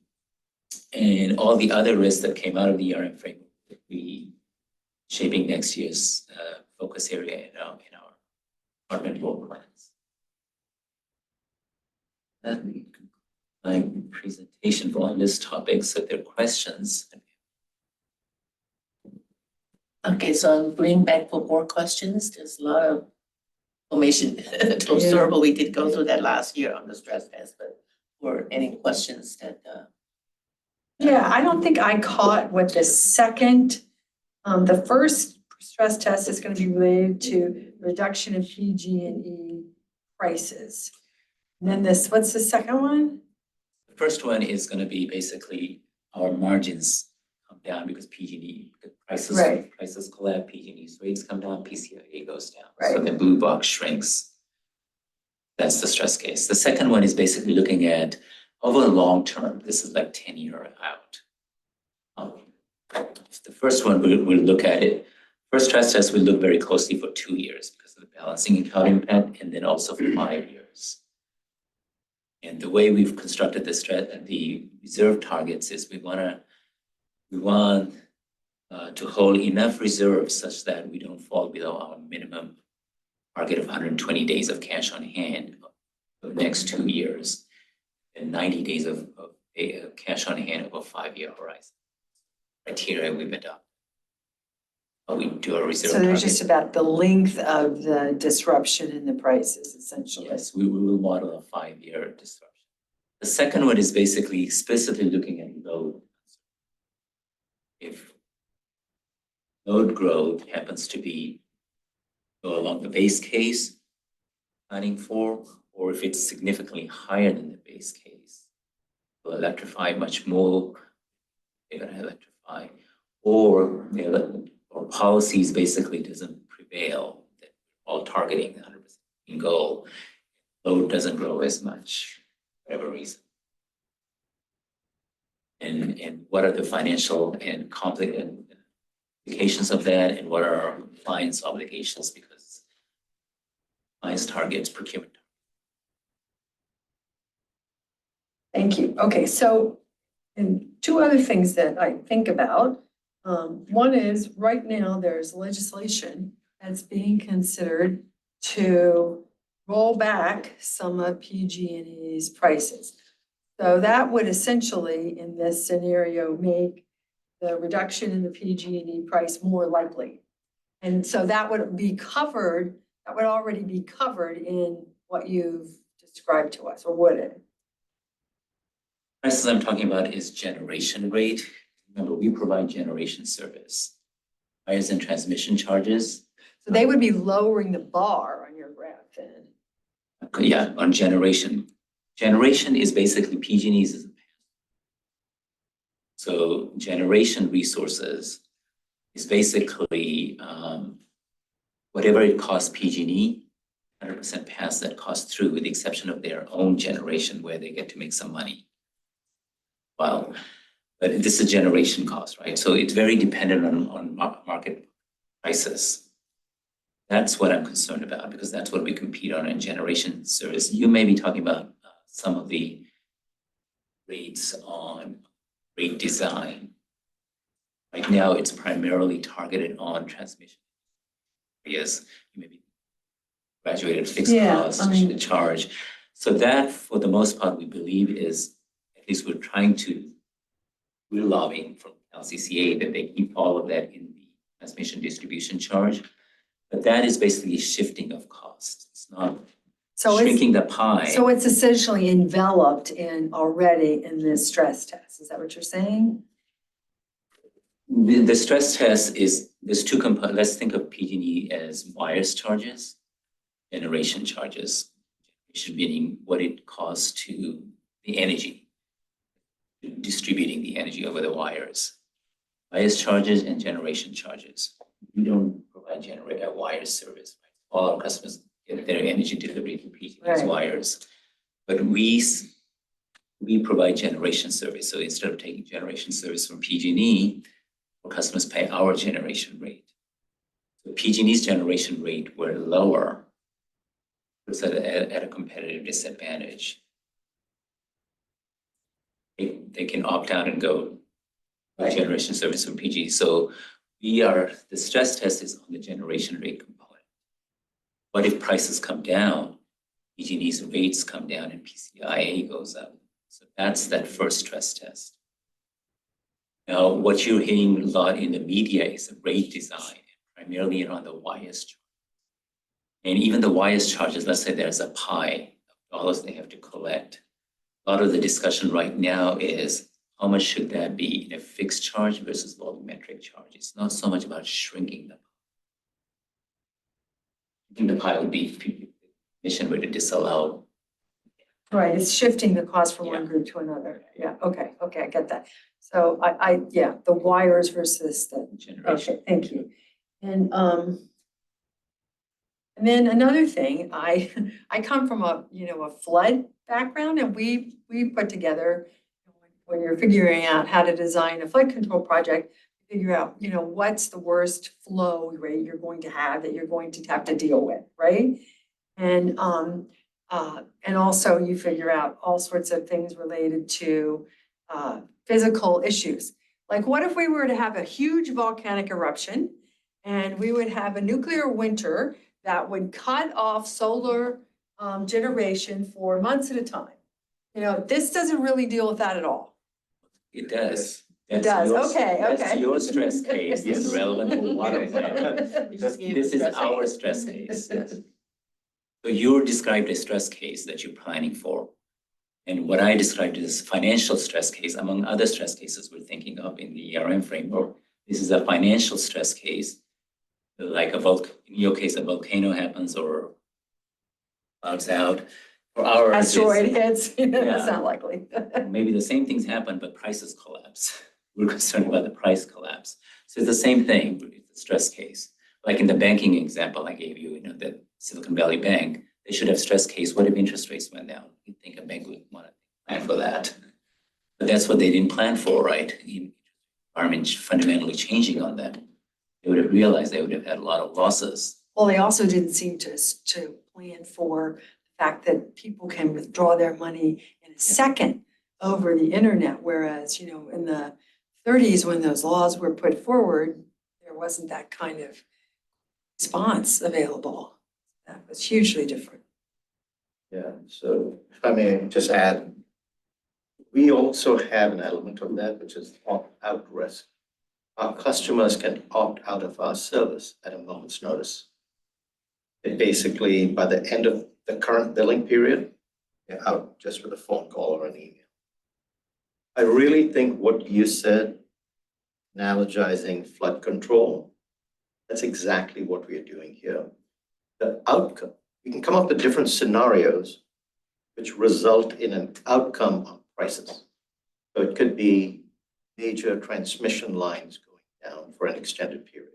and all the other risks that came out of the ERM framework will be shaping next year's focus area in our departmental plans. That my presentation on this topic. So if there are questions. Okay, so I'll bring back for more questions. There's a lot of information to absorb, but we did go through that last year on the stress test, but were any questions that Yeah, I don't think I caught what the first stress test is going to be related to reduction in PG&E prices. And then what's the second one? The first one is going to be basically our margins come down because PG&E prices collapse, PG&E's rates come down, PCIA goes down. Right. So the blue box shrinks. That's the stress case. The second one is basically looking at over the long term. This is like 10-year out. The first one we'll look at it. First stress test we'll look very closely for 2 years because of the balancing account impact, and then also for 5 years. And the way we've constructed the reserve targets is we want to hold enough reserves such that we don't fall below our minimum target of 120 days of cash on hand for the next 2 years and 90 days of cash on hand over a 5-year horizon. Criteria we've adopted. We do a reserve So there's target. just about the length of the disruption in the prices essentially. Yes, we will model a 5-year disruption. The second one is basically specifically looking at load. If load growth happens to be go along the base case planning for, or if it's significantly higher than the base case, we'll electrify much more, they're gonna electrify, or policies basically doesn't prevail, that we're all targeting 100% goal, load doesn't grow as much, for whatever reason. And what are the financial and implications of that, and what are our compliance obligations, because compliance targets procurement. Thank you. Okay, so, and two other things that I think about. One is, right now, there's legislation that's being considered to roll back some of PG&E's prices. So that would essentially, in this scenario, make the reduction in the PG&E price more likely. And so that would be covered, that would already be covered in what you've described to us, or would it? Prices I'm talking about is generation rate. Remember, we provide generation service. Wires and transmission charges. So they would be lowering the bar on your graph then. Yeah, on generation. Generation is basically PG&E's. So generation resources is basically whatever it costs PG&E, 100% pass that cost through, with the exception of their own generation where they get to make some money. Well, but this is generation cost, right? So it's very dependent on market prices. That's what I'm concerned about, because that's what we compete on in generation service. You may be talking about some of the rates on rate design. Right now, it's primarily targeted on transmission. Yes, you may be graduated fixed cost charge. So that, for the most part, we believe is, at least we're lobbying from SVCE that they keep all of that in the transmission distribution charge. But that is basically shifting of costs. It's not shrinking the pie. So it's essentially enveloped already in this stress test. Is that what you're saying? The stress test is, there's two components. Let's think of PG&E as wires charges, generation charges, meaning what it costs to the energy, distributing the energy over the wires. Wires charges and generation charges. We don't provide wire service. Right? All our customers get their energy delivery through PG&E's wires. But we provide generation service. So instead of taking generation service from PG&E, our customers pay our generation rate. So PG&E's generation rate were lower, puts it at a competitive disadvantage. They can opt out and go generation service from PG. So the stress test is on the generation rate component. What if prices come down, PG&E's rates come down and PCIA goes up? So that's that first stress test. Now, what you're hearing a lot in the media is the rate design, primarily around the wires charge. And even the wires charges, let's say there's a pie of dollars they have to collect. A lot of the discussion right now is how much should that be in a fixed charge versus volumetric charge? It's not so much about shrinking the pie. I think the pie would be if the mission were to disallow. Right, it's shifting the cost from one group to another. Yeah, okay, I get that. So yeah, the wires versus the Generation. Okay, thank you. And then another thing, I come from a flood background, and we put together, when you're figuring out how to design a flood control project, figure out, what's the worst flow rate you're going to have that you're going to have to deal with, right? And also you figure out all sorts of things related to physical issues. Like, what if we were to have a huge volcanic eruption and we would have a nuclear winter that would cut off solar generation for months at a time. You know, this doesn't really deal with that at all. It does. It That's does, your- okay, That's okay. your stress case, Yes. that's relevant to water plant. You just gave This a is stress our case. stress case, yes. So you described a stress case that you're planning for. And what I described is financial stress case, among other stress cases we're thinking of in the ERM framework. This is a financial stress case, like in your case, a volcano happens or clouds out. For ours, Asteroid it's- hits, it's Yeah. not likely. maybe the same things happen, but prices collapse. We're concerned about the price collapse. So it's the same thing, it's a stress case. Like in the banking example I gave you, you know, the Silicon Valley Bank, they should have stress case. What if interest rates went down? You'd think a bank would want to plan for that. But that's what they didn't plan for, right? The environment fundamentally changing on them. They would have realized they would have had a lot of losses. Well, they also didn't seem to plan for the fact that people can withdraw their money in a second over the internet, whereas, you know, in the 30s, when those laws were put forward, there wasn't that kind of response available. That was hugely different. Yeah, so if I may just add, we also have an element of that, which is opt-out risk. Our customers can opt out of our service at a moment's notice. It basically, by the end of the current billing period, they're out just with a phone call or an email. I really think what you said, analogizing flood control, that's exactly what we are doing here. The outcome, we can come up with different scenarios which result in an outcome on prices. So it could be major transmission lines going down for an extended period.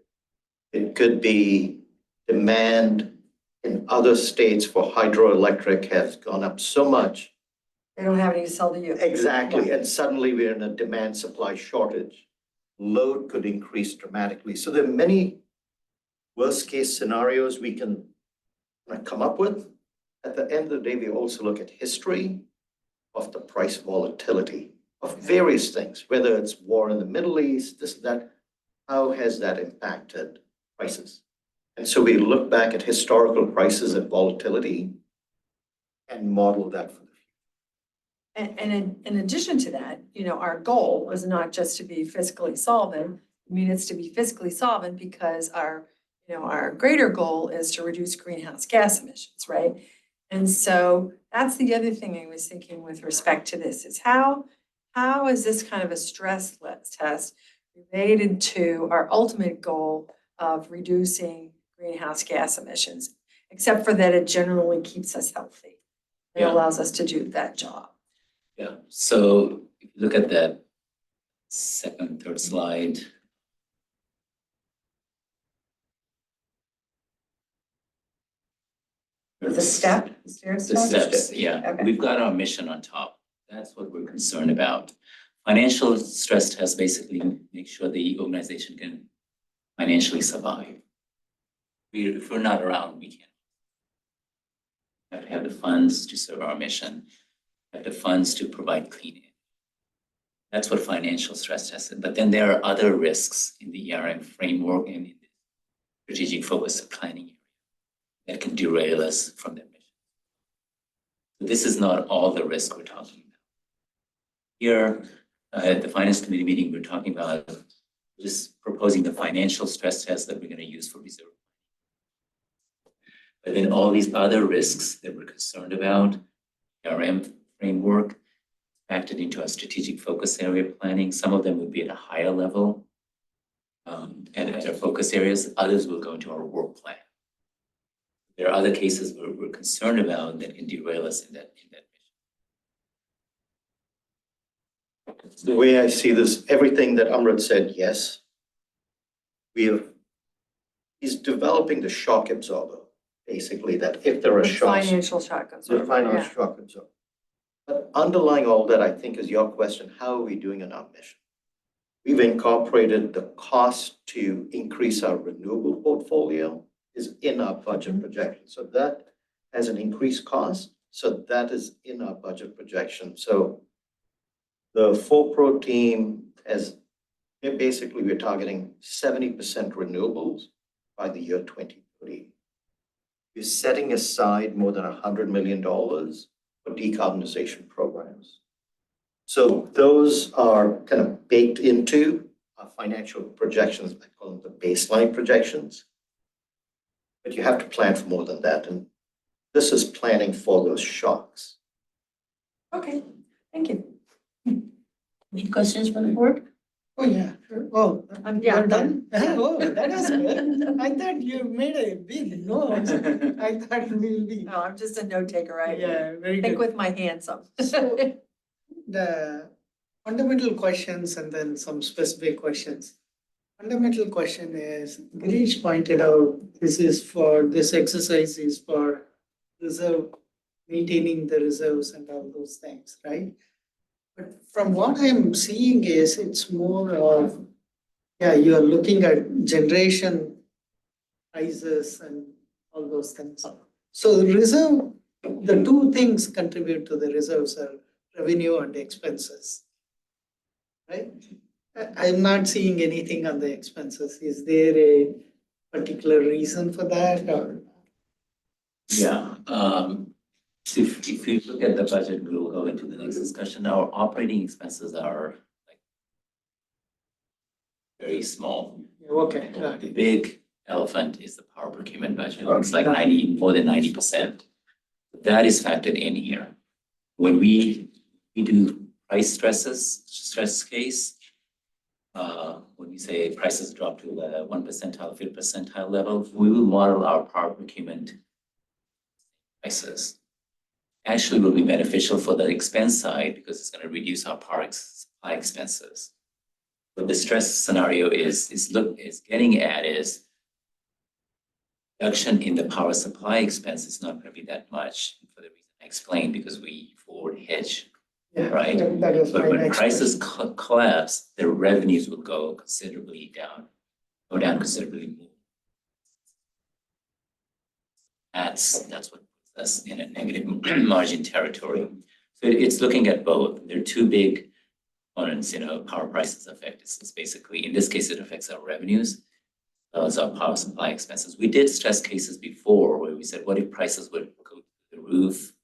It could be demand in other states for hydroelectric has gone up so much. They don't have any to sell to you. Exactly, and suddenly we're in a demand supply shortage. Load could increase dramatically. So there are many worst case scenarios we can come up with. At the end of the day, we also look at history of the price volatility of various things, whether it's war in the Middle East, this, that, how has that impacted prices? And so we look back at historical prices and volatility and model that for the future. And in addition to that, you know, our goal is not just to be fiscally solvent. I mean, it's to be fiscally solvent because our, you know, our greater goal is to reduce greenhouse gas emissions, right? And so that's the other thing I was thinking with respect to this is how is this kind of a stress test related to our ultimate goal of reducing greenhouse gas emissions, except for that it generally keeps us healthy. It Yeah. allows us to do that job. Yeah, so if you look at that second, third slide. The step, the stair The step? steps, yeah. Okay. We've got our mission on top. That's what we're concerned about. Financial stress test basically make sure the organization can financially survive. If we're not around, we can't. We have to have the funds to serve our mission, have the funds to provide clean air. That's what financial stress test is. But then there are other risks in the ERM framework and in the strategic focus of planning that can derail us from that mission. So this is not all the risk we're talking about. Here, at the finance committee meeting, we're talking about just proposing the financial stress test that we're going to use for reserve. But then all these other risks that we're concerned about, ERM framework, factored into our strategic focus area planning. Some of them would be at a higher level and at our focus areas. Others will go into our work plan. There are other cases where we're concerned about that can derail us in that mission. The way I see this, everything that Amrit said, yes. He's developing the shock absorber, basically, that if there are The shocks. financial shock The absorber, financial yeah. shock absorber. But underlying all that, I think, is your question, how are we doing in our mission? We've incorporated the cost to increase our renewable portfolio is in our budget projection. So that has an increased cost. So that is in our budget projection. So the 4Pro team basically, we're targeting 70% renewables by the year 2030. we're setting aside more than $100 million for decarbonization programs. So those are kind of baked into our financial projections. I call them the baseline projections. But you have to plan for more than that. And this is planning for those shocks. Okay, thank you. Any questions from the board? Oh, yeah, sure. Oh, Yeah. you're done? Oh, that is good. I thought you made a big note. I thought we'll be, No, I'm just a note taker. I yeah, very think good. with my hands up. So- The fundamental questions and then some specific questions. Fundamental question is, Girish pointed out, this exercise is for reserve, maintaining the reserves and all those things, right? But from what I'm seeing is it's more of, yeah, you are looking at generation prices and all those things. So the reserve, the two things contribute to the reserves are revenue and expenses. Right? I'm not seeing anything on the expenses. Is there a particular reason for that or? Yeah, so if you look at the budget, we'll go into the next discussion. Our operating expenses are like very small. Okay, got The it. big elephant is the power procurement budget. It's like more than 90%. That is factored in here. When we do price stress case, when we say prices drop to the 1 percentile, 5th percentile level, we will model our power procurement prices. Actually will be beneficial for the expense side because it's going to reduce our power supply expenses. What the stress scenario is getting at is reduction in the power supply expense is not going to be that much for the reason I explained, because we forward hedge. Yeah, Right. that is But my when next prices question. collapse, the revenues will go considerably down, go down considerably more. That's what puts us in a negative margin territory. So it's looking at both. There are two big components, power prices affect. It's basically, in this case, it affects our revenues, as well as our power supply expenses. We did stress cases before where we said, what if prices would go to the roof?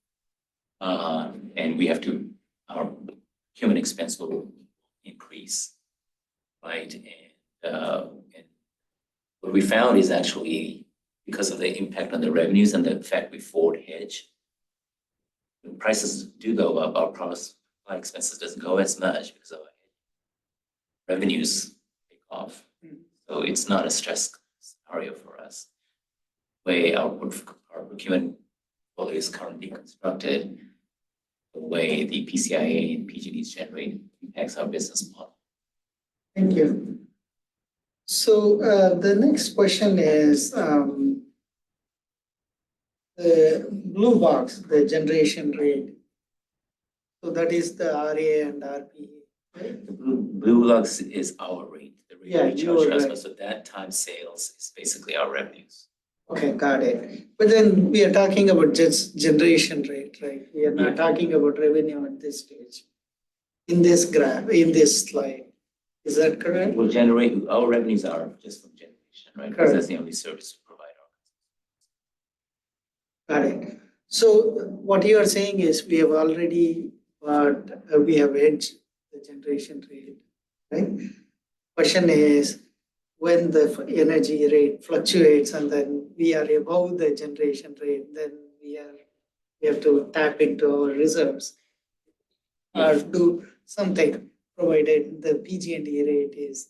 And we have to, our human expense will increase, right? And what we found is actually because of the impact on the revenues and the fact we forward hedge, when prices do go up, our power supply expenses doesn't go as much because our revenues take off. So it's not a stress scenario for us. The way our procurement portfolio is currently constructed, the way the PCIA and PG&Es generate impacts our business model. Thank you. So the next question is the blue box, the generation rate. So that is the RA and RPA, right? The blue lux is our rate, the rate Yeah, we you charge are customers. right. So that times sales is basically our revenues. Okay, got it. But then we are talking about just generation rate, right? We are not talking about revenue at this stage. In this graph, in this slide, is that correct? We'll generate, our revenues are just from generation, right? Because that's the only service we provide our customers. Got it. So what you are saying is we have already, we have hedged the generation rate, right? Question is, when the energy rate fluctuates and then we are above the generation rate, then we have to tap into our reserves or do something, provided the PG&E rate is,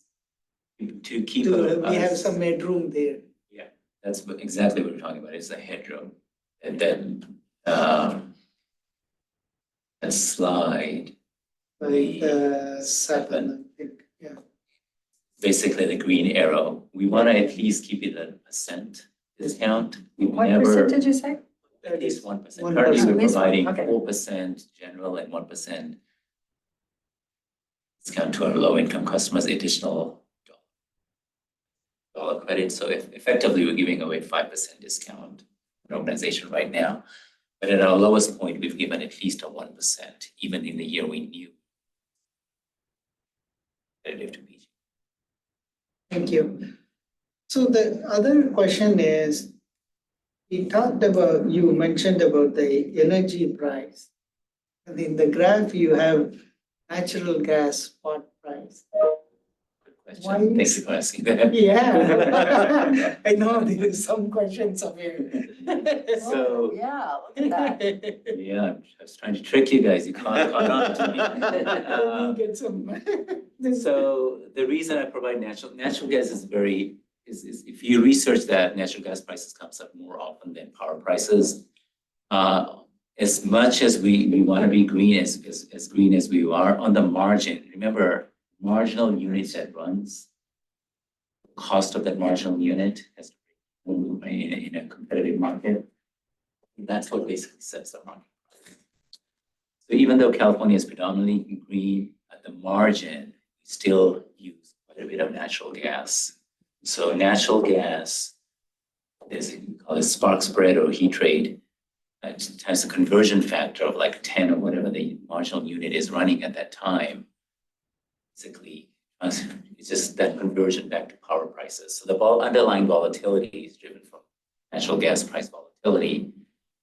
To keep we have us, some headroom there. that's exactly what we're talking about, is the headroom. And then, that slide, Like seven, I think, yeah. basically the green arrow, we want to at least keep it at 1% discount. We What never, percent did you say? at least 1%. 1%. Currently, At we're least one, providing okay. 4% general and 1% discount to our low-income customers, additional dollar credit. So effectively, we're giving away 5% discount to an organization right now. But at our lowest point, we've given at least a 1%, even in the year we knew. Relative to PG. Thank you. So the other question is, You mentioned about the energy price. And in the graph, you have natural gas spot price. Good Why question. Thanks is- for asking that. Yeah. I know there is some questions of it. So- Yeah, look at that. Yeah, I was trying to trick you guys. You caught on to me. Let me get some. So the reason I provide natural gas is is if you research that, natural gas prices comes up more often than power prices. As much as we want to be green, as green as we are, on the margin, remember, marginal unit that runs, cost of that marginal unit has to be in a competitive market. That's what basically sets the market. So even though California is predominantly green, at the margin, we still use quite a bit of natural gas. So natural gas, we call it spark spread or heat rate. It has a conversion factor of like 10 or whatever the marginal unit is running at that time. Basically, it's just that conversion back to power prices. So the underlying volatility is driven from natural gas price volatility,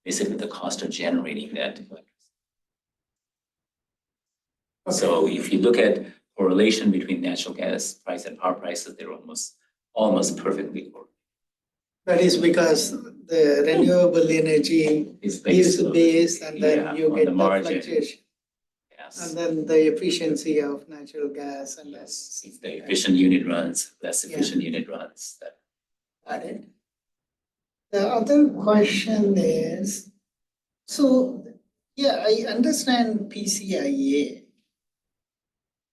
basically the cost of generating that electricity. So if you look at correlation between natural gas price and power prices, they're almost perfectly correlated. That is because the renewable energy It's is on- based and yeah, then you on get the the margin. fluctuation. Yes. And then the efficiency of natural gas and Yes, that's. if the efficient unit runs, less Yeah. efficient unit runs. Got it. The other question is, so, yeah, I understand PCIA.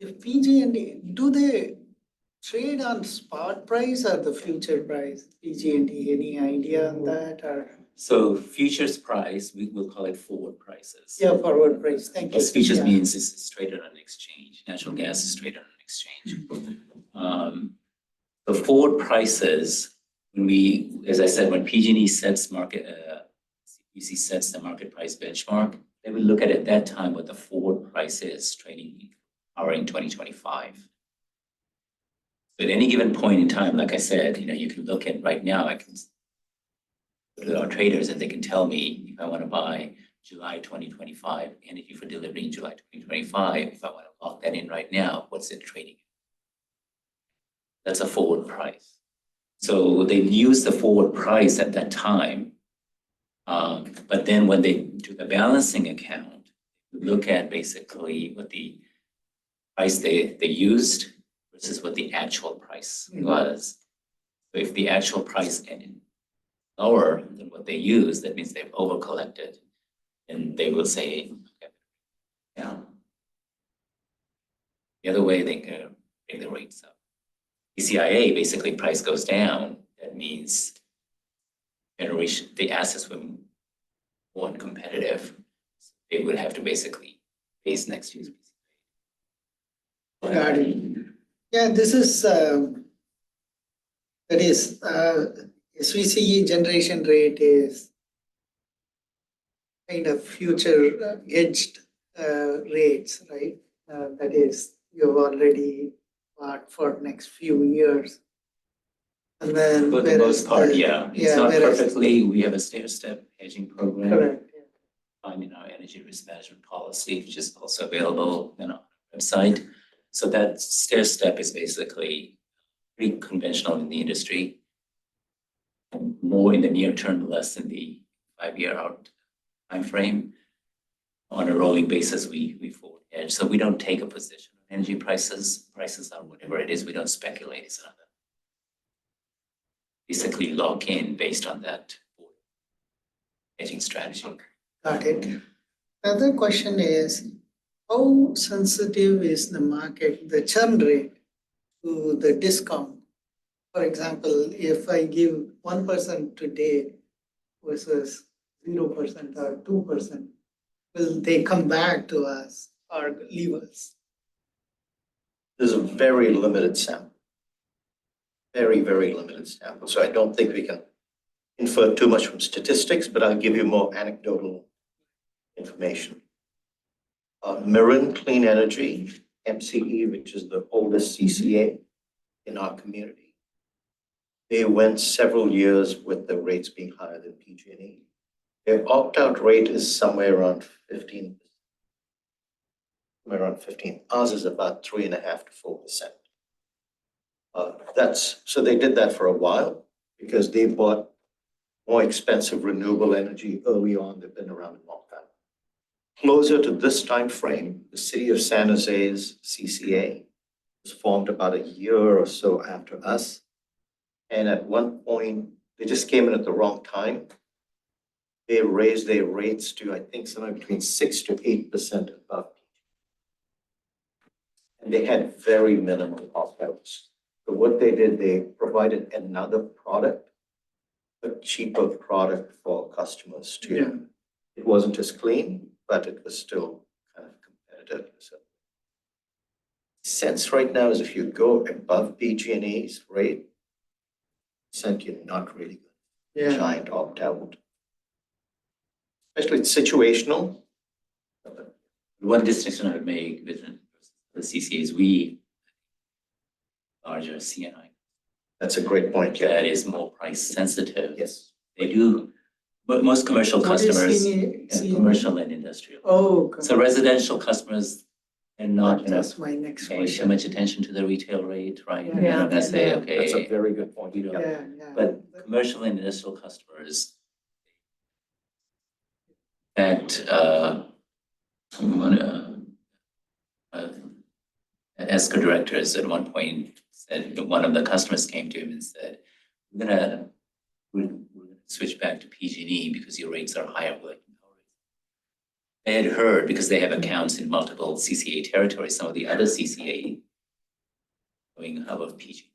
If PG&E, do they trade on spot price or the future price? PG&E, any idea on that or? So futures price, we will call it forward prices. Yeah, forward price, thank you. Because futures Yeah. means it's traded on an exchange. Natural gas is traded on an exchange. The forward prices, as I said, when PG&E sets CPUC sets the market price benchmark, they will look at that time what the forward price is trading power in 2025. So at any given point in time, like I said, you can look at right now, I can go to our traders and they can tell me if I want to buy July 2025 energy for delivery in July 2025, if I want to lock that in right now, what's it trading? That's a forward price. So they use the forward price at that time. But then when they do the balancing account, look at basically what the price they used versus what the actual price was. So if the actual price ended lower than what they used, that means they've over collected. And they will say, okay, yeah. The other way they can bring the rates up. PCIA, basically price goes down. That means generation, the assets were more competitive. They would have to basically face next year's PCIA. Got it. Yeah, this is, SVCE generation rate is kind of future hedged rates, right? That is, you've already bought for next few years. And then. For the most part, yeah. It's not whereas- perfectly, we have a stair-step hedging program. Correct. Find in our energy risk management policy, which is also available on our website. So that stair step is basically pretty conventional in the industry. More in the near term, less in the 5-year out time frame. On a rolling basis, we forward hedge. So we don't take a position on energy prices. Prices are whatever it is. We don't speculate. It's not basically lock in based on that hedging strategy. Got it. The other question is, how sensitive is the market, the churn rate to the discount? For example, if I give 1% today versus 0% or 2%, will they come back to us or leave us? There's a very limited sample. Very, very limited sample. So I don't think we can infer too much from statistics, but I'll give you more anecdotal information. Marin Clean Energy, MCE, which is the oldest CCA in our community, They went several years with the rates being higher than PG&E. Their opt-out rate is somewhere around 15. Somewhere around 15. Ours is about 3.5% to 4%. So they did that for a while because they bought more expensive renewable energy early on. They've been around a long time. Closer to this time frame, the city of San Jose's CCA was formed about a year or so after us. And at one point, they just came in at the wrong time. They raised their rates to, I think, somewhere between 6 to 8% above. And they had very minimal opt-outs. So what they did, they provided another product, a cheaper product for customers too. Yeah. It wasn't as clean, but it was still kind of competitive. So sense right now is if you go above PG&E's rate, you're not really good. Yeah, Giant opt-out. Especially it's situational. One distinction I would make with the CCA is we larger CNI. That's a great point, yeah. That is more price sensitive. Yes. They do, but most commercial What is customers, CNI? commercial and industrial. Oh, So residential customers are not gonna that's my next pay so question. much attention to the retail rate, right? Yeah. They're not gonna say, Yeah. That's a okay, very good point. you know, Yeah, yeah. but commercial and industrial customers. In fact, one, ESCO directors at one point said, one of the customers came to him and said, we're gonna switch back to PG&E because your rates are higher. We're like, no. They had heard, because they have accounts in multiple CCA territories, some of the other CCA going above PG.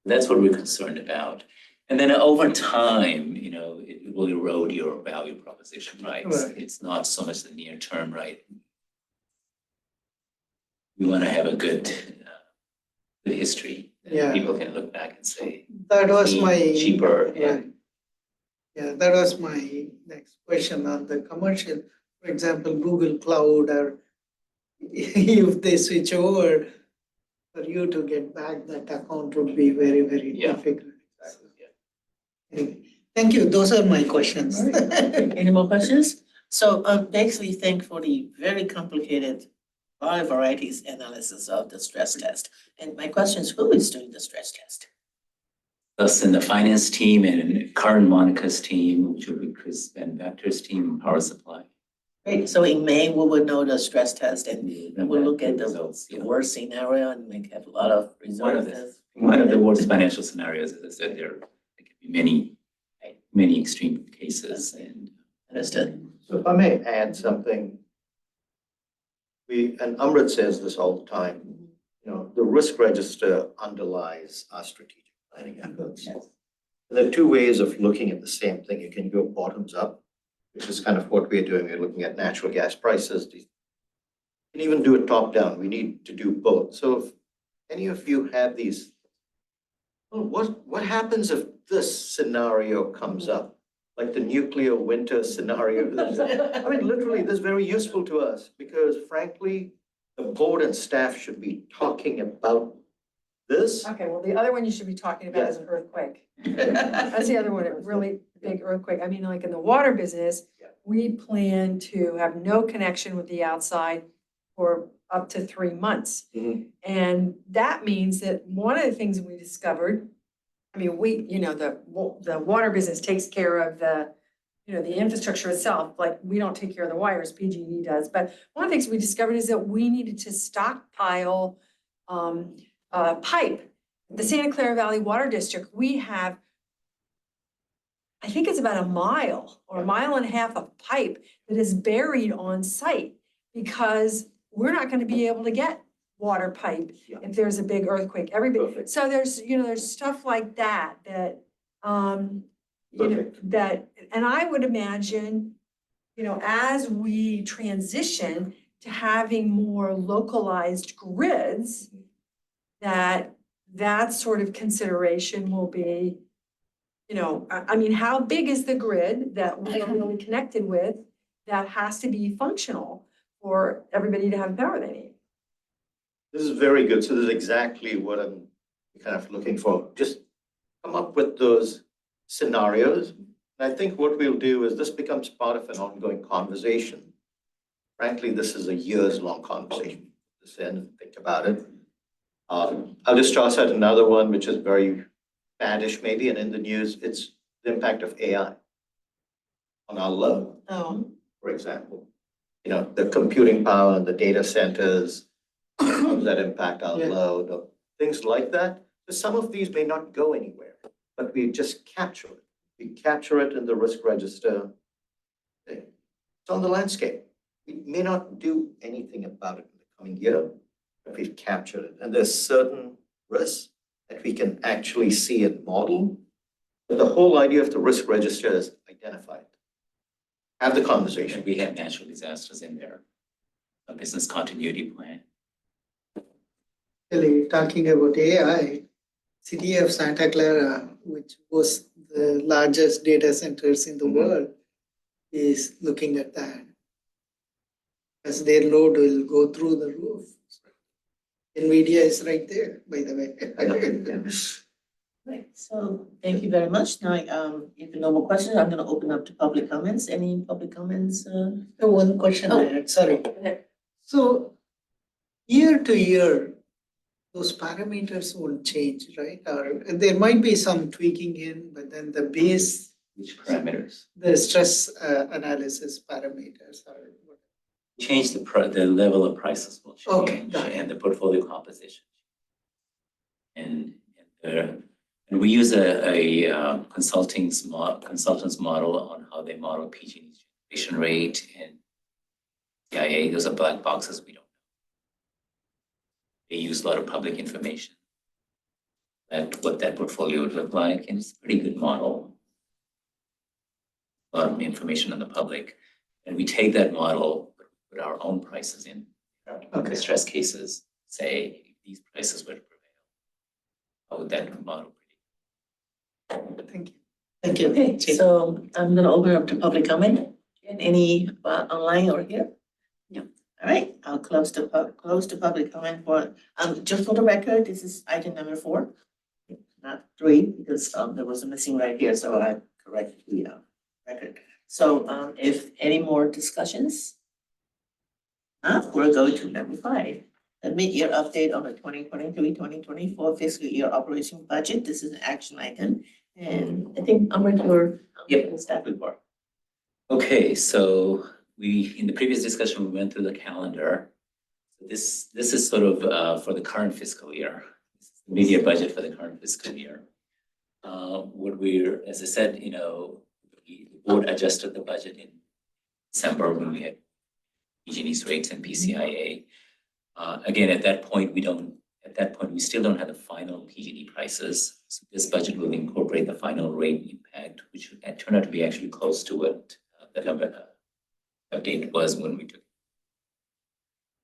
That's what we're concerned about. And then over time, you know, it will erode your value proposition, right? Right. It's not so much the near term, right? We want to have a good history. That Yeah. People can look back and say, That was clean, my. cheaper, Right. Yeah, that was my next question on the commercial, for example, Google Cloud, or if they switch over, for you to get back that account would be very, very Yeah. difficult. yeah. Anyway, thank you. Those are my questions. Any more questions? So basically, thank for the very complicated wide varieties analysis of the stress test. And my question is, who is doing the stress test? Us in the finance team and Karen Monica's team, which will be Chris Van Vector's team, power supply. Great, so in May, we will know the stress test and we'll look at the results. the worst scenario and make have a lot of One of resources. One of the worst financial scenarios, as I said, there could be many extreme cases and. Understood. So if I may add something. And Amrit says this all the time, you know, the risk register underlies our strategic planning efforts. Yes. There are two ways of looking at the same thing. You can go bottoms up, which is kind of what we're doing. We're looking at natural gas prices. You can even do it top down. We need to do both. So if any of you have these, well, what happens if this scenario comes up? Like the nuclear winter scenario. I mean, literally, this is very useful to us because frankly, the board and staff should be talking about this. Okay, well, the other one you should be talking about is an earthquake. That's the other one, a really big earthquake. I mean, like in the water business, Yeah. we plan to have no connection with the outside for up to 3 months. Mhm. And that means that one of the things we discovered, I mean, the water business takes care of the infrastructure itself, like we don't take care of the wires, PG&E does. But one of the things we discovered is that we needed to stockpile pipe. The Santa Clara Valley Water District, we have, I think it's about a mile or a mile and a half of pipe that is buried on site because we're not going to be able to get water pipe Yeah. if there's a big earthquake. Everybody, Perfect. so there's stuff like that, that, and I would imagine, as we transition to having more localized grids, that sort of consideration will be, I mean, how big is the grid that we're really connected with that has to be functional for everybody to have the power they need? This is very good. So this is exactly what I'm kind of looking for. Just come up with those scenarios. And I think what we'll do is this becomes part of an ongoing conversation. Frankly, this is a years-long conversation. This in, think about it. I'll just toss out another one, which is very baddish maybe, and in the news, it's the impact of AI on our load, Oh, for example. You know, the computing power and the data centers, how does that impact our Yeah. load, or things like that. So some of these may not go anywhere, but we just capture it. We capture it in the risk register. It's on the landscape. We may not do anything about it in the coming year, but we've captured it. And there's certain risks that we can actually see and model. But the whole idea of the risk register is identify it. Have the conversation. And we have natural disasters in there, a business continuity plan. Really talking about AI, City of Santa Clara, which was the largest data centers in the Mhm. world, is looking at that. As their load will go through the roof. NVIDIA is right there, by the way. right, so thank you very much. Now, if there are no more questions, I'm gonna open up to public comments. Any public comments? One question I had, sorry. So year to year, those parameters won't change, right? Or there might be some tweaking in, but then the base, Which parameters? the stress analysis parameters are. Change the level of prices will Okay, change got it. and the portfolio composition. And we use a consultant's model on how they model PG&E's generation rate and CIA. Those are black boxes we don't know. They use a lot of public information. What that portfolio would look like, and it's a pretty good model. A lot of information on the public. And we take that model, put our own prices in. Okay. Stress cases, say if these prices were to prevail, how would that model predict? Thank you. Thank you. Okay, so I'm gonna open up to public comment. And any online or here? No. All right, I'll close the public comment for, just for the record, this is item number 4. Not 3, because there was a missing right here, so I corrected the record. So if any more discussions? We'll go to number 5. The mid-year update on the 2023-2024 fiscal year operation budget. This is an action item. And I think Amrit, your staff report. Okay, so in the previous discussion, we went through the calendar. This is sort of for the current fiscal year. This is the mid-year budget for the current fiscal year. As I said, the board adjusted the budget in December when we had PG&E's rates and PCIA. Again, at that point, we still don't have the final PG&E prices. So this budget will incorporate the final rate impact, which turned out to be actually close to what the update was when we took it.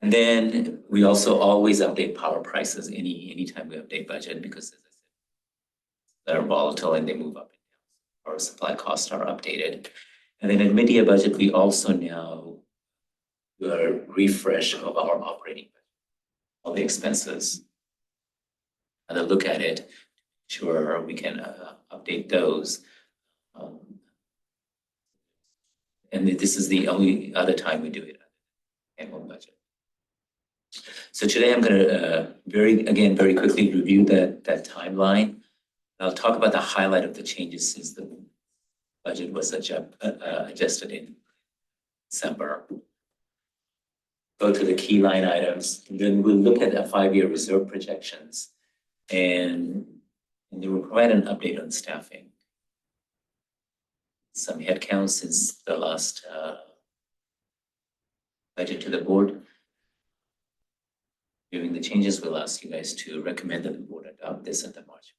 And then we also always update power prices anytime we update budget, because as I said, they're volatile and they move up and down. Our supply costs are updated. And then in mid-year budget, we also now do a refresh of our operating budget, all the expenses. And then look at it, sure we can update those. And this is the only other time we do it, annual budget. So today I'm gonna very quickly review that timeline. I'll talk about the highlight of the changes since the budget was adjusted in December. Go to the key line items, and then we'll look at the 5-year reserve projections, and they will provide an update on staffing. Some headcounts since the last budget to the board. During the changes, we'll ask you guys to recommend that the board adopt this at the March.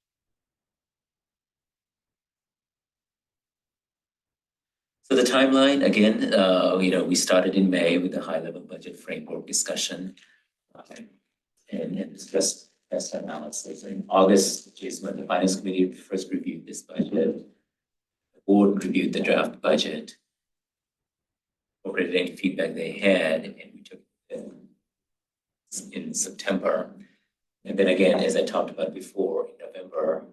So the timeline, again, we started in May with the high-level budget framework discussion and discussed test analysis. In August, which is when the Finance Committee first reviewed this budget, the board reviewed the draft budget, incorporated any feedback they had, and we took it in September. And then again, as I talked about before, in November,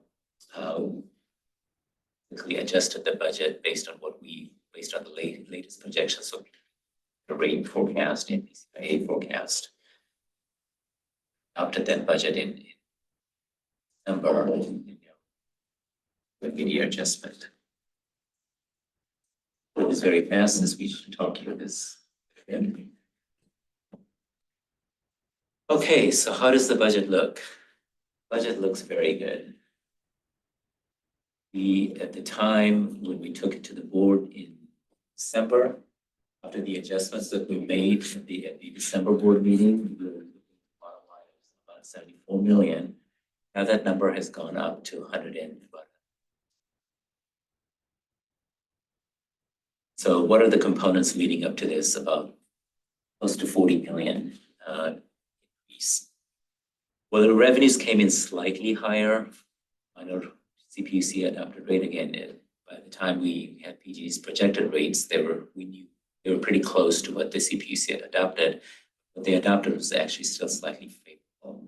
basically adjusted the budget based on the latest projections, so the rate forecast and PCIA forecast. After that budget in December, with mid-year adjustment. It was very fast as we should talk here this. Okay, so how does the budget look? Budget looks very good. At the time when we took it to the board in December, after the adjustments that we made at the December board meeting, the bottom line was about 74 million. Now that number has gone up to 100 and about. So what are the components leading up to this? About close to 40 million increase. Well, the revenues came in slightly higher. I know CPUC adopted rate again. By the time we had PG's projected rates, we knew they were pretty close to what the CPUC had adopted. What they adopted was actually still slightly favorable.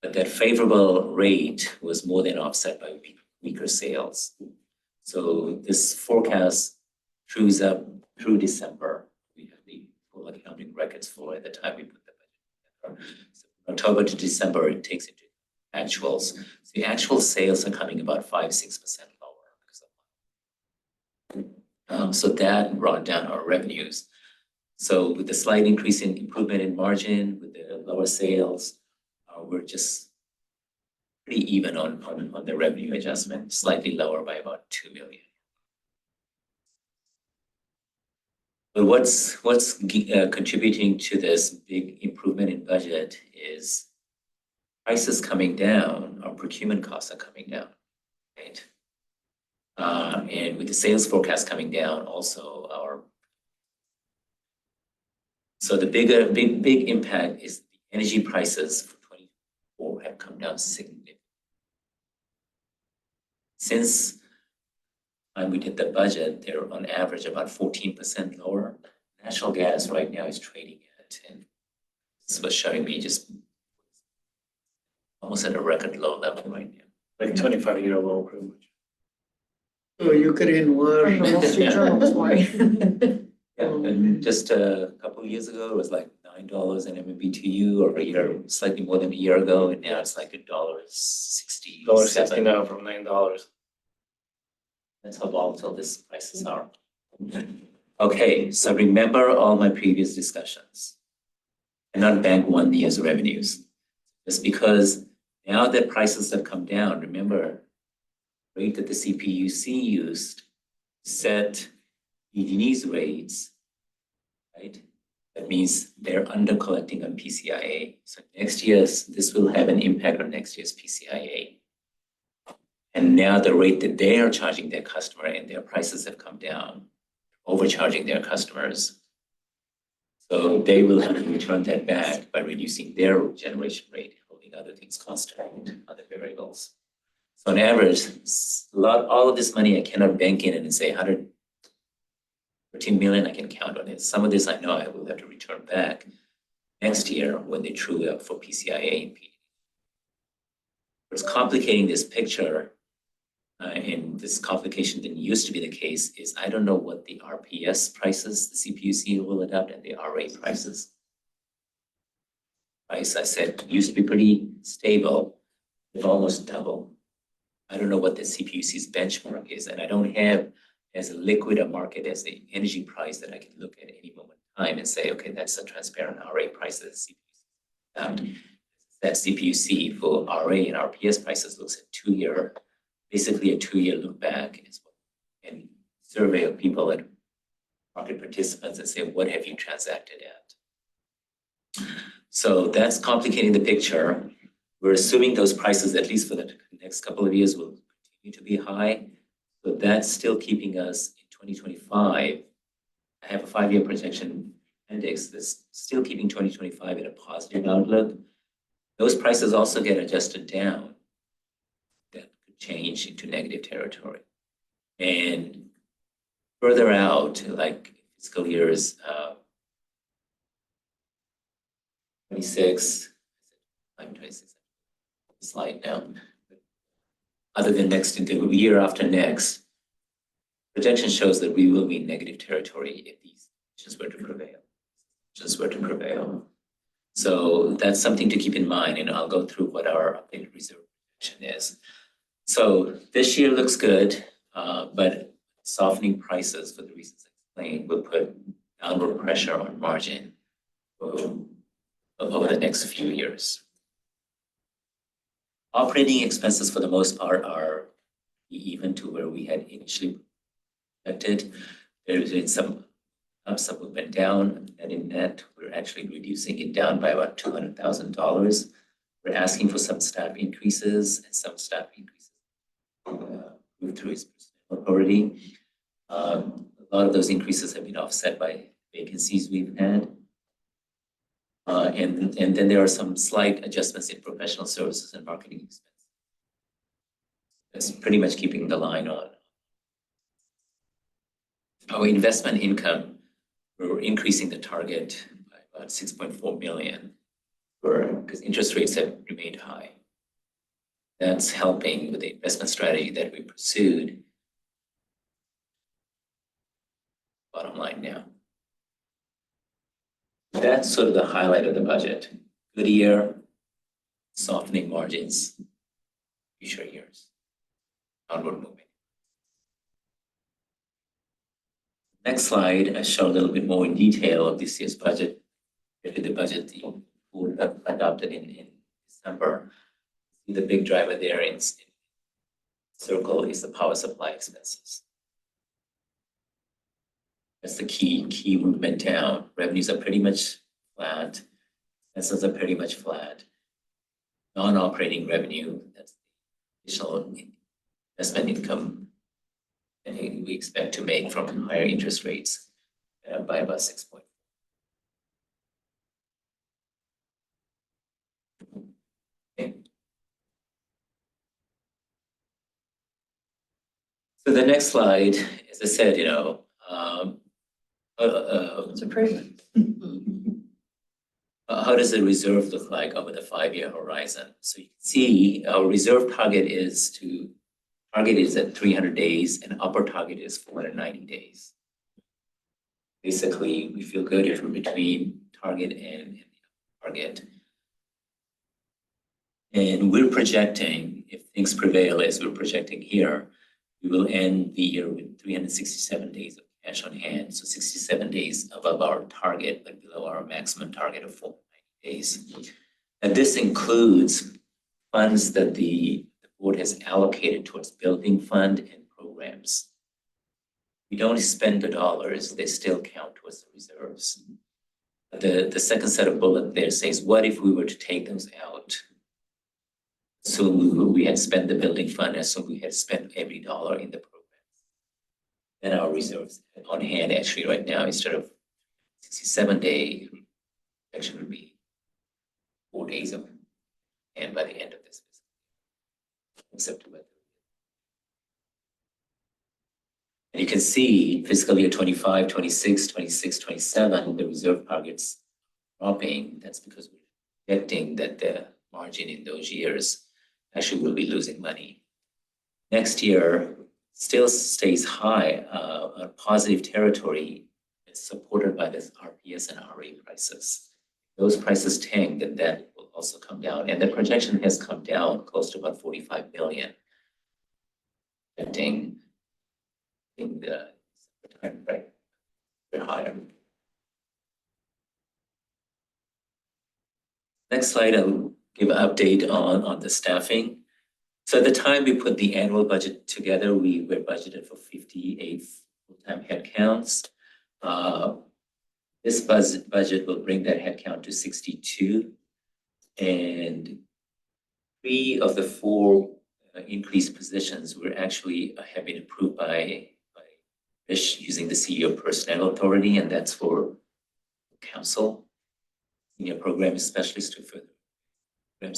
But that favorable rate was more than offset by weaker sales. So this forecast trues up through December. We have the full accounting records for at the time we put the budget together. So from October to December, it takes into actuals. So the actual sales are coming about 5-6% lower. So that brought down our revenues. So with the slight increase in improvement in margin, with the lower sales, we're just pretty even on the revenue adjustment, slightly lower by about 2 million. But what's contributing to this big improvement in budget is prices coming down, our procurement costs are coming down, right? And with the sales forecast coming down, also so the big impact is the energy prices for 2024 have come down significantly. Since we did the budget, they're on average about 14% lower. Natural gas right now is trading at, and this was showing me just almost at a record low level right now. Like 25-year low pretty much. So Ukraine war. From the Wall Street Journal this morning. Yeah, and just a couple of years ago, it was like $9 an MMBTU, or a year, slightly more than a year ago, and now it's like $1.60. $1.60 now from $9. That's how volatile these prices are. Okay, so remember all my previous discussions. And not bank 1 year's revenues. Just because now that prices have come down, remember, the rate that the CPUC used set PG&E's rates, right? That means they're under collecting on PCIA. So next year's, this will have an impact on next year's PCIA. And now the rate that they are charging their customer and their prices have come down, overcharging their customers. So they will have to return that back by reducing their generation rate, holding other things constant, other variables. So on average, all of this money I cannot bank in and say 113 million I can count on it. Some of this I know I will have to return back next year when they true up for PCIA and PD. What's complicating this picture, and this complication didn't used to be the case, is I don't know what the RPS prices the CPUC will adopt and the RA prices. Price, I said, used to be pretty stable, they've almost doubled. I don't know what the CPUC's benchmark is, and I don't have as liquid a market as the energy price that I can look at any moment in time and say, okay, that's a transparent RA price that the CPUC. That CPUC for RA and RPS prices looks at basically a 2-year look back and survey of people and market participants and say, what have you transacted at? So that's complicating the picture. We're assuming those prices, at least for the next couple of years, will continue to be high. So that's still keeping us in 2025. I have a 5-year projection index that's still keeping 2025 at a positive outlook. Those prices also get adjusted down. That could change into negative territory. And further out, like fiscal years 26, I'm 26, slide down. other than the year after next, projection shows that we will be in negative territory if these conditions were to prevail. So that's something to keep in mind, and I'll go through what our updated reserve projection is. So this year looks good, but softening prices for the reasons explained will put downward pressure on margin over the next few years. Operating expenses for the most part are even to where we had initially projected. There's been some up, some movement down, and in net, we're actually reducing it down by about $200,000. We're asking for some staff increases and some staff increases through his personal authority. A lot of those increases have been offset by vacancies we've had. And then there are some slight adjustments in professional services and marketing expenses. That's pretty much keeping the line on. Our investment income, we're increasing the target by about 6.4 million because interest rates have remained high. That's helping with the investment strategy that we pursued. Bottom line now. That's sort of the highlight of the budget. Good year, softening margins, future years, onward moving. Next slide, I show a little bit more in detail of this year's budget. The budget the board adopted in December. The big driver there in circle is the power supply expenses. That's the key movement down. Revenues are pretty much flat. Expenses are pretty much flat. Non-operating revenue, that's additional investment income and we expect to make from higher interest rates by about 6 points. Okay. So the next slide, as I said, It's a pretty. how does the reserve look like over the 5-year horizon? So you can see our reserve target is at 300 days and upper target is 490 days. Basically, we feel good if we're between target and target. And we're projecting, if things prevail as we're projecting here, we will end the year with 367 days of cash on hand. So 67 days above our target, but below our maximum target of 490 days. And this includes funds that the board has allocated towards building fund and programs. We don't spend the dollars, they still count towards the reserves. The second set of bullet there says, what if we were to take those out? So we had spent the building fund and so we had spent every dollar in the program. Then our reserves on hand actually right now, instead of 67-day, actually would be 4 days of and by the end of this September. And you can see fiscal year 25, 26, 26, 27, the reserve targets dropping. That's because we're projecting that the margin in those years actually will be losing money. Next year still stays high, a positive territory. It's supported by this RPS and RA prices. Those prices tank, then that will also come down. And the projection has come down close to about 45 million. Projecting in the time frame, they're higher. Next slide, I'll give an update on the staffing. So at the time we put the annual budget together, we were budgeted for 58 full-time headcounts. This budget will bring that headcount to 62. And 3 of the 4 increased positions were actually have been approved by Fish using the CEO Personnel Authority, and that's for council, senior program specialist to further program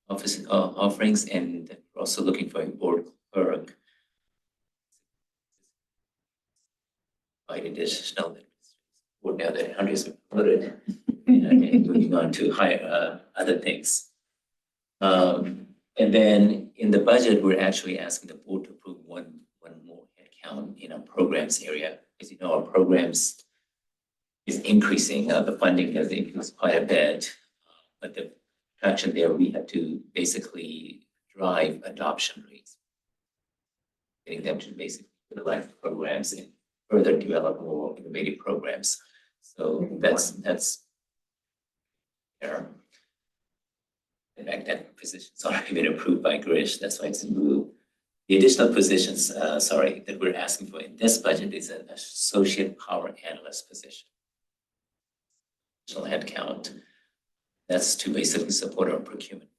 office offerings, and we're also looking for a board clerk. By additional board now that hundreds are promoted and moving on to higher other things. And then in the budget, we're actually asking the board to approve one more headcount in our programs area. As you know, our programs is increasing, the funding has increased quite a bit. But the traction there, we have to basically drive adoption rates. Getting them to basically utilize the programs and further develop more innovative programs. So that's there. In fact, that position's already been approved by Grish, that's why it's moved. The additional positions, that we're asking for in this budget is an associate power analyst position. Additional headcount. That's to basically support our procurement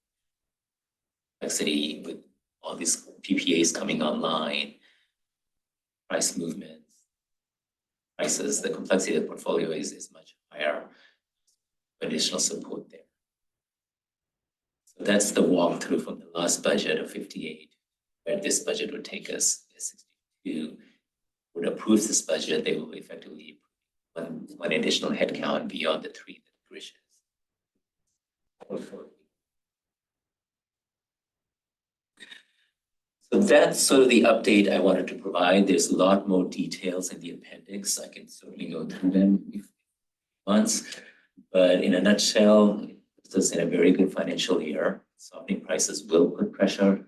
complexity with all these PPAs coming online, price movements, prices, the complexity of the portfolio is much higher. Additional support there. So that's the walkthrough from the last budget of 58, where this budget would take us to 62. Would approve this budget, they will effectively one additional headcount beyond the 3 that Grish is. So that's sort of the update I wanted to provide. There's a lot more details in the appendix. I can certainly go through them if once, but in a nutshell, this is in a very good financial year. Softening prices will put pressure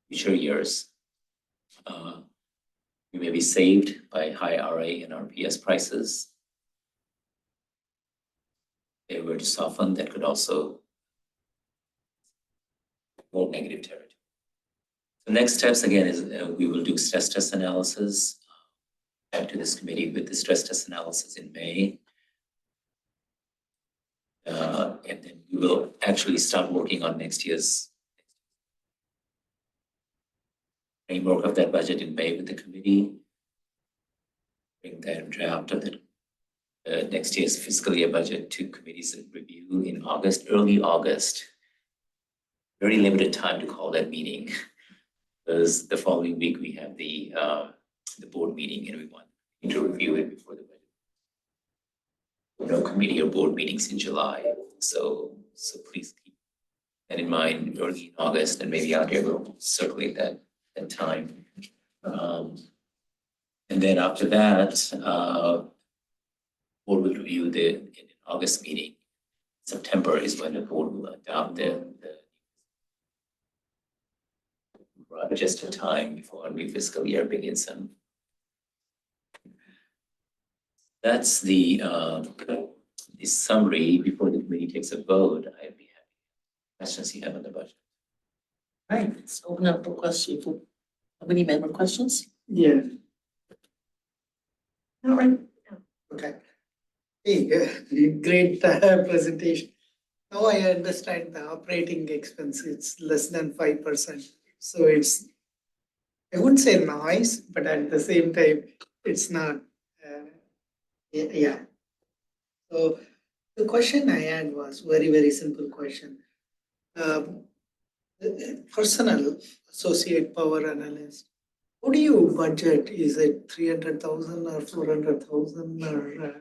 future years. We may be saved by high RA and RPS prices. If they were to soften, that could also more negative territory. The next steps again is we will do stress test analysis. Back to this committee with the stress test analysis in May. And then we will actually start working on next year's framework of that budget in May with the committee. Bring that draft of the next year's fiscal year budget to committees and review in August, early August. Very limited time to call that meeting. Because the following week we have the board meeting and we want to review it before the budget. No committee or board meetings in July, so please keep that in mind early in August, and maybe out here we'll circulate that time. And then after that, board will review in August meeting. September is when the board will adopt the just in time before a new fiscal year begins. And that's the summary before the committee takes a vote. I'd be happy. Questions you have on the budget? All right, let's open up for questions. Any member questions? Yeah, All right. okay. Hey, great presentation. Now I understand the operating expense, it's less than 5%. So it's, I wouldn't say nice, but at the same time, it's not, yeah. So the question I had was very simple question. Personnel, associate power analyst, what do you budget? Is it 300,000 or 400,000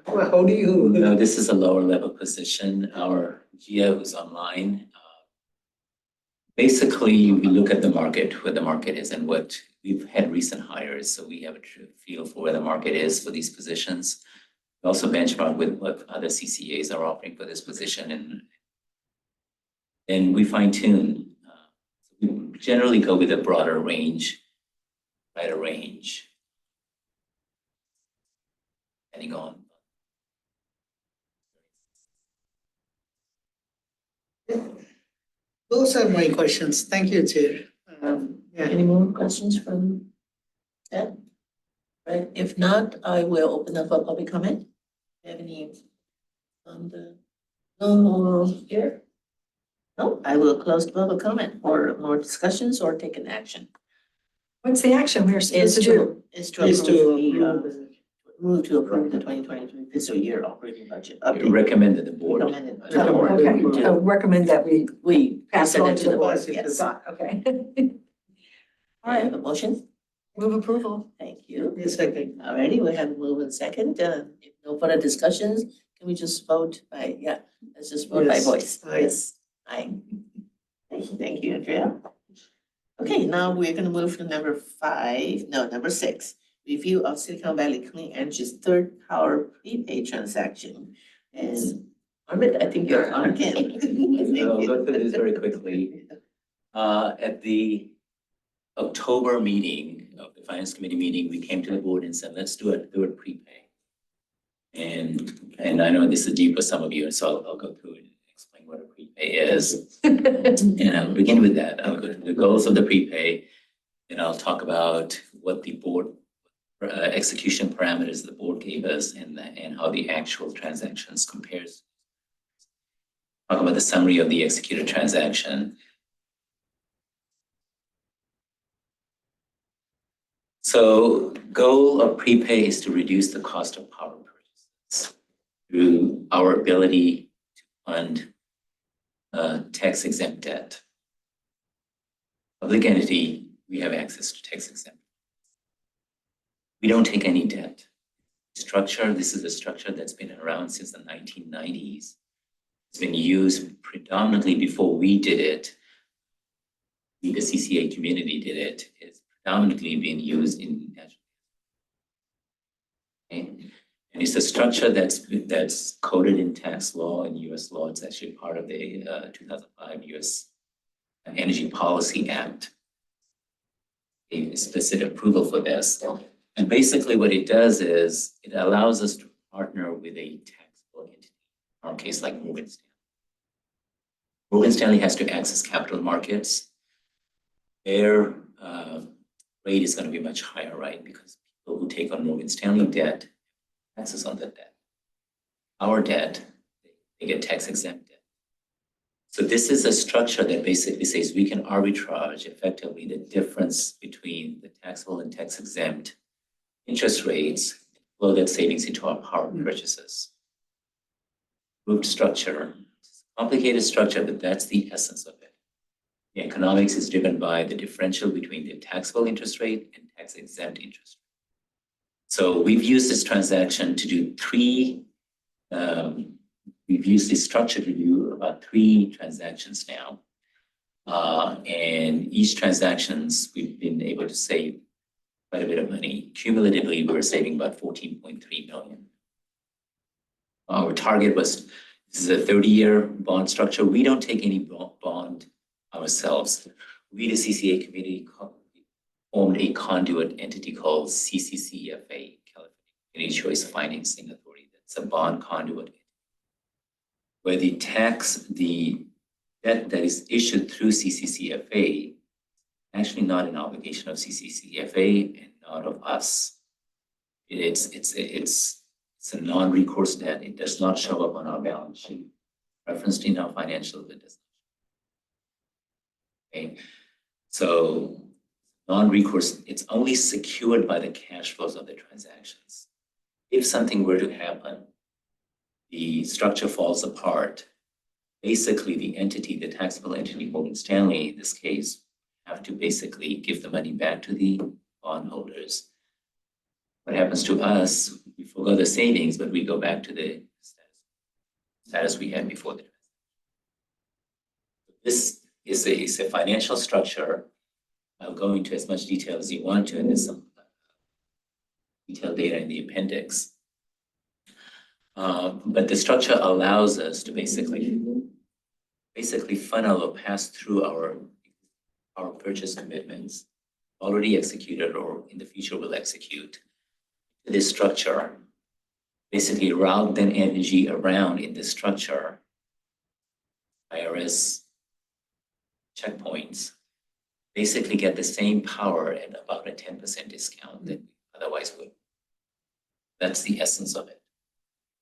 or how do you? No, this is a lower level position. Our Gia who's online. Basically, we look at the market, where the market is and what we've had recent hires. So we have a true feel for where the market is for these positions. We also benchmark with what other CCAs are offering for this position, and we fine tune. We generally go with a broader range, wider range, depending on. Those are my questions. Thank you, Chair. Yeah. Any more questions from Ed? Right, if not, I will open up for public comment. Have any on the, no here? No, I will close the public comment for more discussions or take an action. What's the action we're supposed to do? Is to Is approve to the, move to approve the 2023 fiscal year operating budget update. Recommended the board. Recommended. Oh, okay, recommend that we We pass it send on it to the board. board, yes. Okay. All right, have a motion. Move approval. Thank you. A second. Alrighty, we have a move and second. If no further discussions, can we just vote by, let's just vote by Yes. voice. Aye. Yes, aye. Thank you, Andrea. Okay, now we're gonna move to number 6. Review of Silicon Valley Clean Energy's third power prepaid transaction. And Ahmed, I think you're on again. I'll go through this very quickly. At the October meeting of the Finance Committee meeting, we came to the board and said, let's do it prepay. And I know this is deep for some of you, so I'll go through it and explain what a prepay is. And I'll begin with that. I'll go to the goals of the prepay, and I'll talk about what the board execution parameters the board gave us and how the actual transactions compares. Talk about the summary of the executed transaction. So goal of prepay is to reduce the cost of power purchases through our ability to fund tax exempt debt. Public entity, we have access to tax exempt. We don't take any debt. Structure, this is a structure that's been around since the 1990s. It's been used predominantly before we did it. We, the CCA community, did it. It's predominantly being used in natural gas. Okay? And it's a structure that's coded in tax law and US law. It's actually part of the 2005 US Energy Policy Act. Gave explicit approval for this. And basically what it does is it allows us to partner with a taxable entity, in our case like Morgan Stanley. Morgan Stanley has to access capital markets. Their rate is going to be much higher, right? Because people who take on Morgan Stanley debt, taxes on that debt. Our debt, they get tax exempt debt. So this is a structure that basically says we can arbitrage effectively the difference between the taxable and tax exempt interest rates, flow that savings into our power purchases. Grouped structure, complicated structure, but that's the essence of it. The economics is driven by the differential between the taxable interest rate and tax exempt interest rate. So we've used this transaction to do we've used this structure to do about 3 transactions now. And each transactions, we've been able to save quite a bit of money. Cumulatively, we're saving about 14.3 million. Our target was, this is a 30-year bond structure. We don't take any bond ourselves. We, the CCA committee, formed a conduit entity called CCCFA, California Community Choice Financing Authority. That's a bond conduit, where the debt that is issued through CCCFA actually not an obligation of CCCFA and not of us. It's a non-recourse debt. It does not show up on our balance sheet. Referenced in our financials, it does not. Okay, so non-recourse, it's only secured by the cash flows of the transactions. If something were to happen, the structure falls apart. Basically, the entity, the taxable entity, Morgan Stanley, in this case, have to basically give the money back to the bondholders. What happens to us, we forego the savings, but we go back to the status we had before the transaction. This is a financial structure. I'll go into as much detail as you want to, and there's some detailed data in the appendix. But the structure allows us to basically funnel or pass through our purchase commitments already executed or in the future will execute this structure. Basically route then energy around in this structure, IRS checkpoints, basically get the same power at about a 10% discount that we otherwise would. That's the essence of it.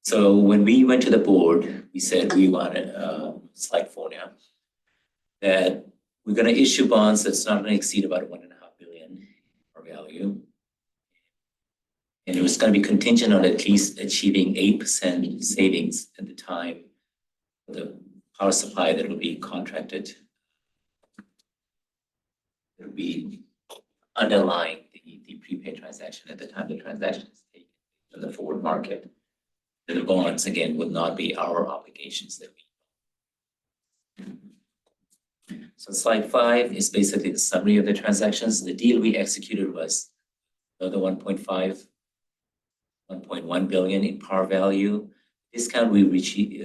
So when we went to the board, we said we wanted, slide 4 now, that we're going to issue bonds that's not going to exceed about 1.5 billion for value. And it was going to be contingent on at least achieving 8% savings at the time for the power supply that will be contracted. It will be underlying the prepaid transaction at the time the transaction is taken in the forward market. And the bonds, again, would not be our obligations that we. So slide 5 is basically the summary of the transactions. The deal we executed was another 1.1 billion in par value. Discount we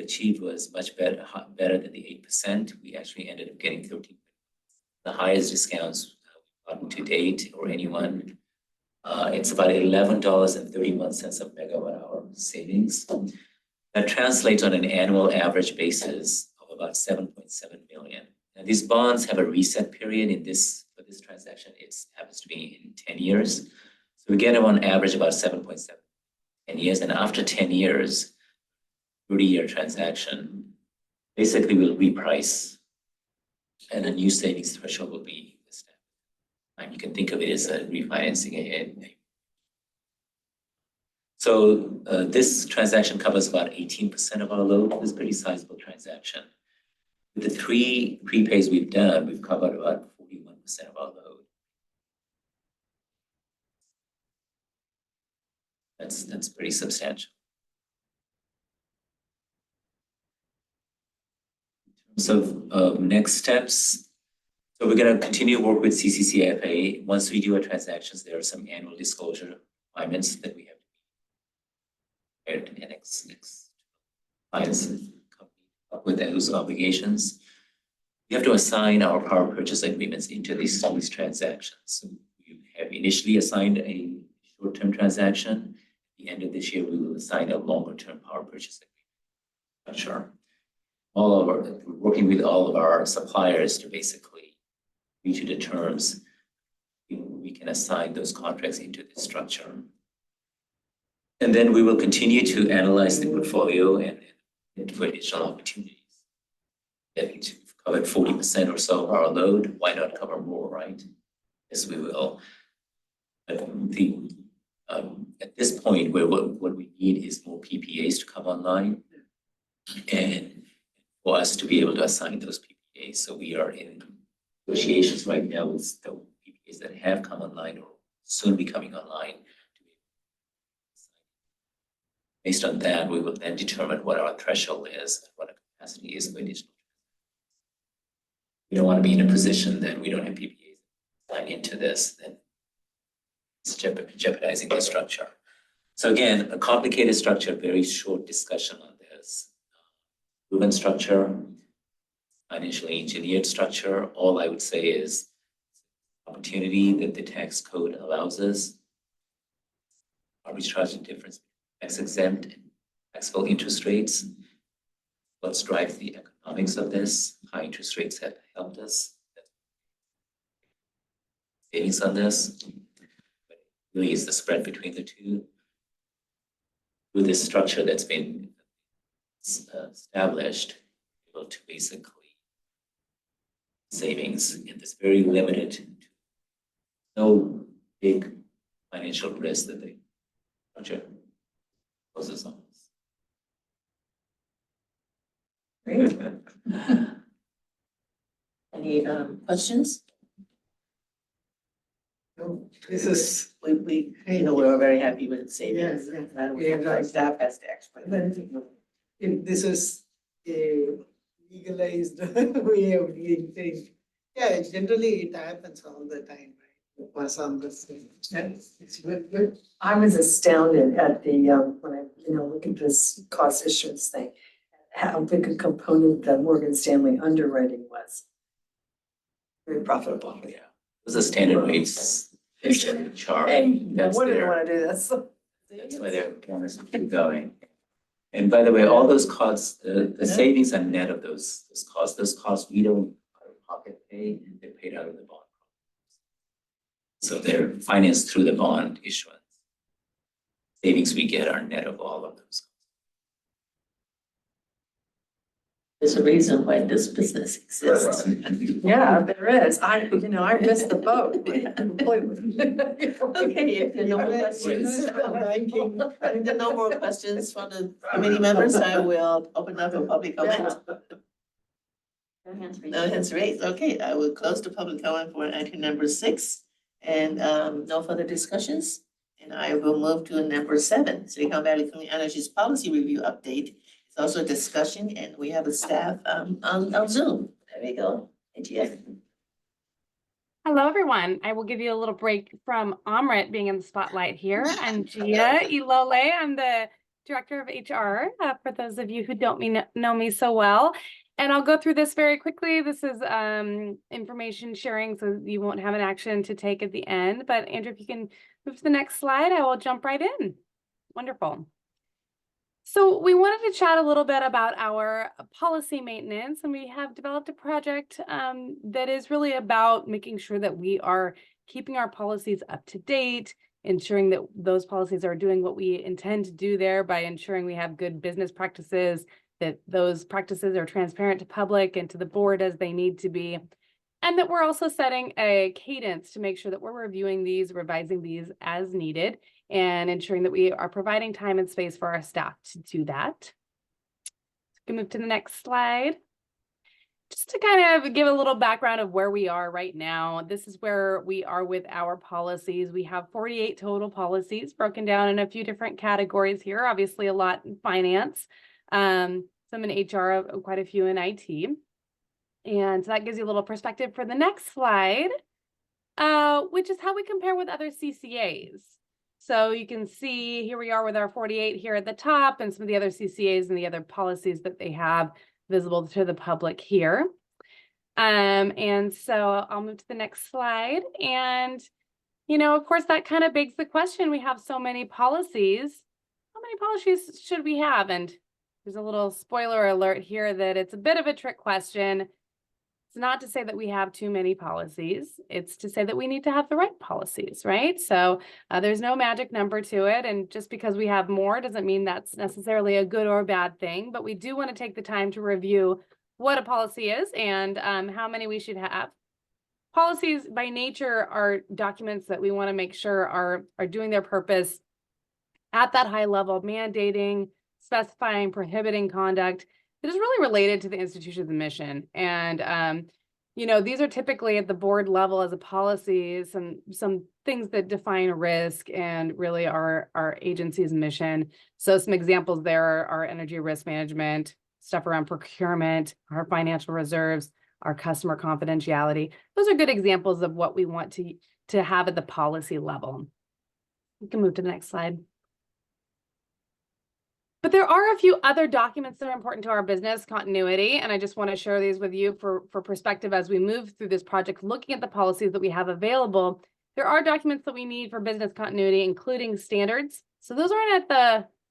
achieved was much better than the 8%. We actually ended up getting 13, the highest discounts gotten to date or anyone. It's about $11.31 a megawatt hour savings. That translates on an annual average basis of about 7.7 million. Now, these bonds have a reset period for this transaction. It happens to be in 10 years. So we get them on average about 7.7 10 years. And after 10 years, 30-year transaction, basically we'll reprice and a new savings threshold will be established. And you can think of it as a refinancing ahead. So this transaction covers about 18% of our load. It's a pretty sizable transaction. With the 3 prepays we've done, we've covered about 41% of our load. That's pretty substantial. In terms of next steps, so we're going to continue to work with CCCFA. Once we do our transactions, there are some annual disclosure requirements that we have to and up with those obligations. We have to assign our power purchase agreements into these transactions. So we have initially assigned a short-term transaction. At the end of this year, we will assign a longer-term power purchase agreement. Sure. Working with all of our suppliers to basically reach the terms, we can assign those contracts into this structure. And then we will continue to analyze the portfolio and look for additional opportunities. If we've covered 40% or so of our load, why not cover more, right? Yes, we will. But at this point, where what we need is more PPAs to come online and for us to be able to assign those PPAs. So we are in negotiations right now with the PPAs that have come online or soon be coming online. Based on that, we will then determine what our threshold is and what our capacity is for additional. We don't want to be in a position that we don't have PPAs signed into this, then it's jeopardizing the structure. So again, a complicated structure, very short discussion on this. Proven structure, financially engineered structure. All I would say is opportunity that the tax code allows us. Arbitrage and difference tax exempt and taxable interest rates. What drives the economics of this? High interest rates have helped us. Savings on this. But really is the spread between the two. With this structure that's been established, able to basically savings in this very limited, no big financial risk that the structure poses on us. Great. Any questions? No, this is, We we're very happy with savings. Yeah, And yeah, right. staff has to explain. if this is a legalized way of doing things, yeah, generally it happens all the time, right? Pass on this thing. It's good. I was astounded at the, when I, look at this cost issuance thing, how big a component the Morgan Stanley underwriting was. Very profitable. Yeah, those are standard rates. Charge. Hey, I That's wouldn't their- want to do this. That's why they're want us to keep going. And by the way, all those costs, the savings are net of those costs. Those costs we don't out of pocket pay, they're paid out of the bond. So they're financed through the bond issuance. Savings we get are net of all of those. There's a reason why this business exists. Yeah, there is. I missed the boat. Okay, if there are no more questions, if there are no more questions from the committee members, I will open up for public comment. No hands raised. Okay, I will close the public comment for item number 6 and no further discussions. And I will move to number 7, Silicon Valley Clean Energy's policy review update. It's also a discussion and we have a staff on Zoom. There we go. Yeah. Hello, everyone. I will give you a little break from Amrit being in the spotlight here. I'm Gia Ilole. I'm the Director of HR, for those of you who don't know me so well. And I'll go through this very quickly. This is information sharing, so you won't have an action to take at the end. But Andrew, if you can move to the next slide, I will jump right in. Wonderful. So we wanted to chat a little bit about our policy maintenance, and we have developed a project that is really about making sure that we are keeping our policies up to date, ensuring that those policies are doing what we intend to do there by ensuring we have good business practices, that those practices are transparent to public and to the board as they need to be, and that we're also setting a cadence to make sure that we're reviewing these, revising these as needed, and ensuring that we are providing time and space for our staff to do that. We can move to the next slide. Just to kind of give a little background of where we are right now, this is where we are with our policies. We have 48 total policies broken down in a few different categories here, obviously a lot in finance, some in HR, quite a few in IT. And that gives you a little perspective for the next slide, which is how we compare with other CCAs. So you can see here we are with our 48 here at the top and some of the other CCAs and the other policies that they have visible to the public here. And so I'll move to the next slide. And, you know, of course, that kind of begs the question, we have so many policies. How many policies should we have? And there's a little spoiler alert here that it's a bit of a trick question. It's not to say that we have too many policies. It's to say that we need to have the right policies, right? So there's no magic number to it. And just because we have more doesn't mean that's necessarily a good or bad thing. But we do want to take the time to review what a policy is and how many we should have. Policies by nature are documents that we want to make sure are doing their purpose at that high level, mandating, specifying, prohibiting conduct that is really related to the institution's mission. And, you know, these are typically at the board level as a policy, some things that define risk and really our agency's mission. So some examples there are energy risk management, stuff around procurement, our financial reserves, our customer confidentiality. Those are good examples of what we want to have at the policy level. We can move to the next slide. But there are a few other documents that are important to our business continuity, and I just want to share these with you for perspective as we move through this project, looking at the policies that we have available. There are documents that we need for business continuity, including standards. So those aren't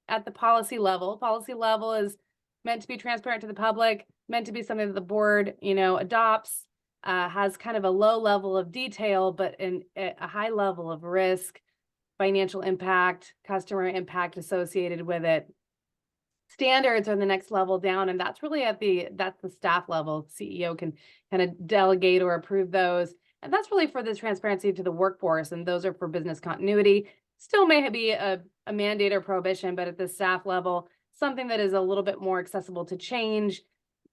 at the policy level. Policy level is meant to be transparent to the public, meant to be something that the board, you know, adopts, has kind of a low level of detail, but a high level of risk, financial impact, customer impact associated with it. Standards are the next level down, and that's really that's the staff level. CEO can kind of delegate or approve those. And that's really for the transparency to the workforce, and those are for business continuity. Still may be a mandate or prohibition, but at the staff level, something that is a little bit more accessible to change,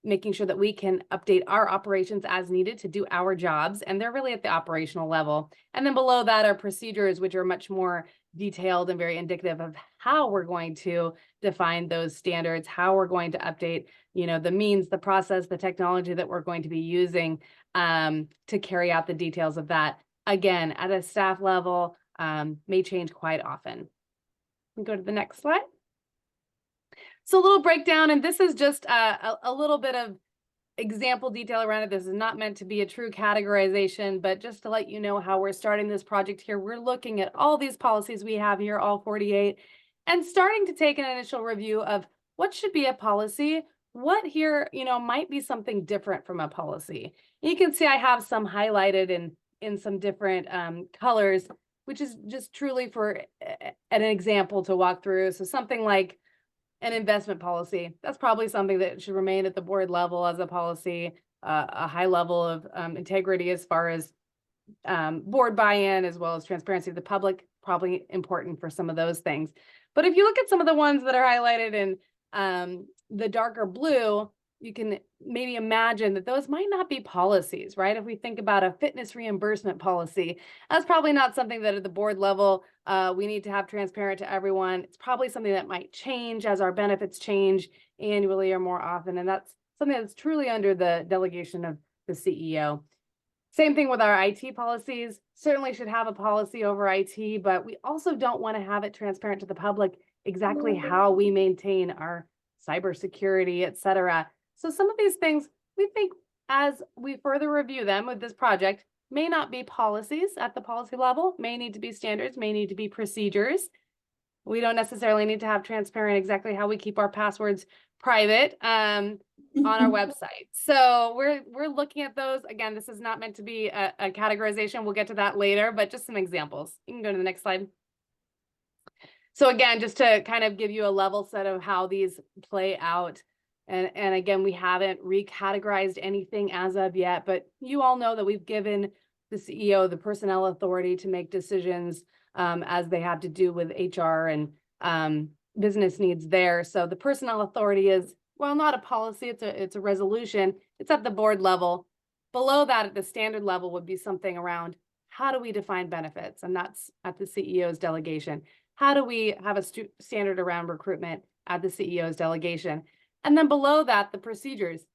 making sure that we can update our operations as needed to do our jobs. And they're really at the operational level. And then below that are procedures, which are much more detailed and very indicative of how we're going to define those standards, how we're going to update, you know, the means, the process, the technology that we're going to be using to carry out the details of that. Again, at a staff level, may change quite often. We go to the next slide. So a little breakdown, and this is just a little bit of example detail around it. This is not meant to be a true categorization, but just to let you know how we're starting this project here. We're looking at all these policies we have here, all 48, and starting to take an initial review of what should be a policy, what here, you know, might be something different from a policy. You can see I have some highlighted in some different colors, which is just truly for an example to walk through. So something like an investment policy, that's probably something that should remain at the board level as a policy, a high level of integrity as far as board buy-in, as well as transparency to the public, probably important for some of those things. But if you look at some of the ones that are highlighted in the darker blue, you can maybe imagine that those might not be policies, right? If we think about a fitness reimbursement policy, that's probably not something that at the board level we need to have transparent to everyone. It's probably something that might change as our benefits change annually or more often. And that's something that's truly under the delegation of the CEO. Same thing with our IT policies. Certainly should have a policy over IT, but we also don't want to have it transparent to the public exactly how we maintain our cybersecurity, et cetera. So some of these things we think as we further review them with this project may not be policies at the policy level, may need to be standards, may need to be procedures. We don't necessarily need to have transparent exactly how we keep our passwords private on our website. So we're looking at those. Again, this is not meant to be a categorization. We'll get to that later, but just some examples. You can go to the next slide. So again, just to kind of give you a level set of how these play out. And again, we haven't recategorized anything as of yet, but you all know that we've given the CEO the personnel authority to make decisions as they have to do with HR and business needs there. So the personnel authority is, well, not a policy, it's a resolution. It's at the board level. Below that, at the standard level would be something around how do we define benefits? And that's at the CEO's delegation. How do we have a standard around recruitment at the CEO's delegation? And then below that, the procedures.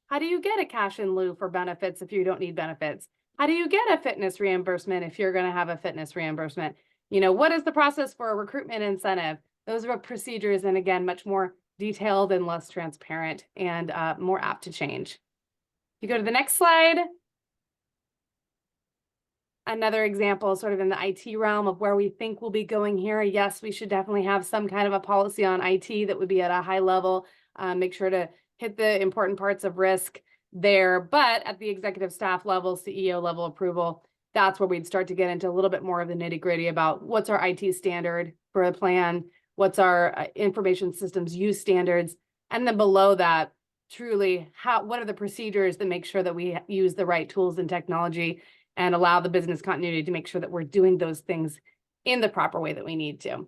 How do you get a cash in lieu for benefits if you don't need benefits? How do you get a fitness reimbursement if you're going to have a fitness reimbursement? You know, what is the process for a recruitment incentive? Those are procedures, and again, much more detailed and less transparent and more apt to change. If you go to the next slide, another example sort of in the IT realm of where we think we'll be going here. Yes, we should definitely have some kind of a policy on IT that would be at a high level, make sure to hit the important parts of risk there, but at the executive staff level, CEO level approval, that's where we'd start to get into a little bit more of the nitty gritty about what's our IT standard for a plan, what's our information systems use standards, and then below that, truly, what are the procedures that make sure that we use the right tools and technology and allow the business continuity to make sure that we're doing those things in the proper way that we need to.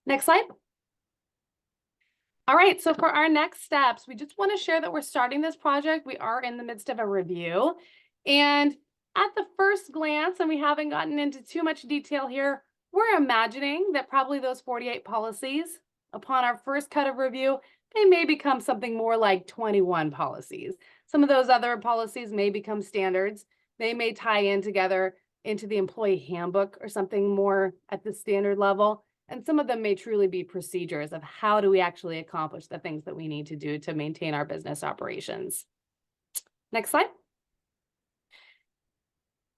Next slide. All right, so for our next steps, we just want to share that we're starting this project. We are in the midst of a review. And at the first glance, and we haven't gotten into too much detail here, we're imagining that probably those 48 policies, upon our first cut of review, they may become something more like 21 policies. Some of those other policies may become standards. They may tie in together into the employee handbook or something more at the standard level. And some of them may truly be procedures of how do we actually accomplish the things that we need to do to maintain our business operations. Next slide.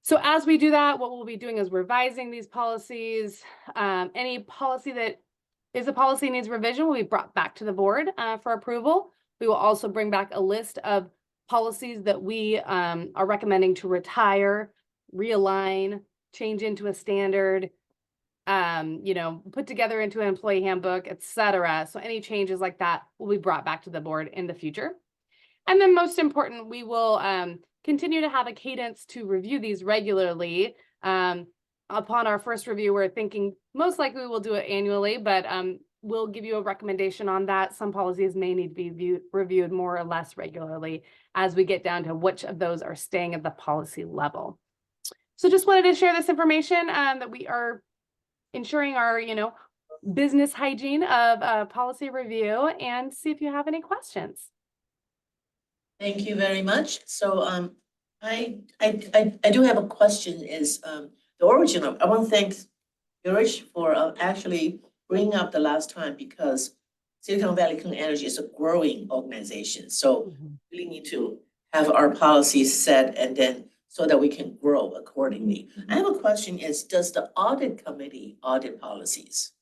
So as we do that, what we'll be doing is revising these policies. Any policy that is a policy needs revision will be brought back to the board for approval. We will also bring back a list of policies that we are recommending to retire, realign, change into a standard, put together into an employee handbook, et cetera. So any changes like that will be brought back to the board in the future. And then most important, we will continue to have a cadence to review these regularly. Upon our first review, we're thinking most likely we'll do it annually, but we'll give you a recommendation on that. Some policies may need to be reviewed more or less regularly as we get down to which of those are staying at the policy level. So just wanted to share this information that we are ensuring our, business hygiene of policy review, and see if you have any questions. Thank you very much. So I do have a question is the origin of, I want to thank Girish for actually bringing up the last time, because Silicon Valley Clean Energy is a growing organization. So we really need to have our policies set and then so that we can grow accordingly. I have a question is, does the audit committee audit policies?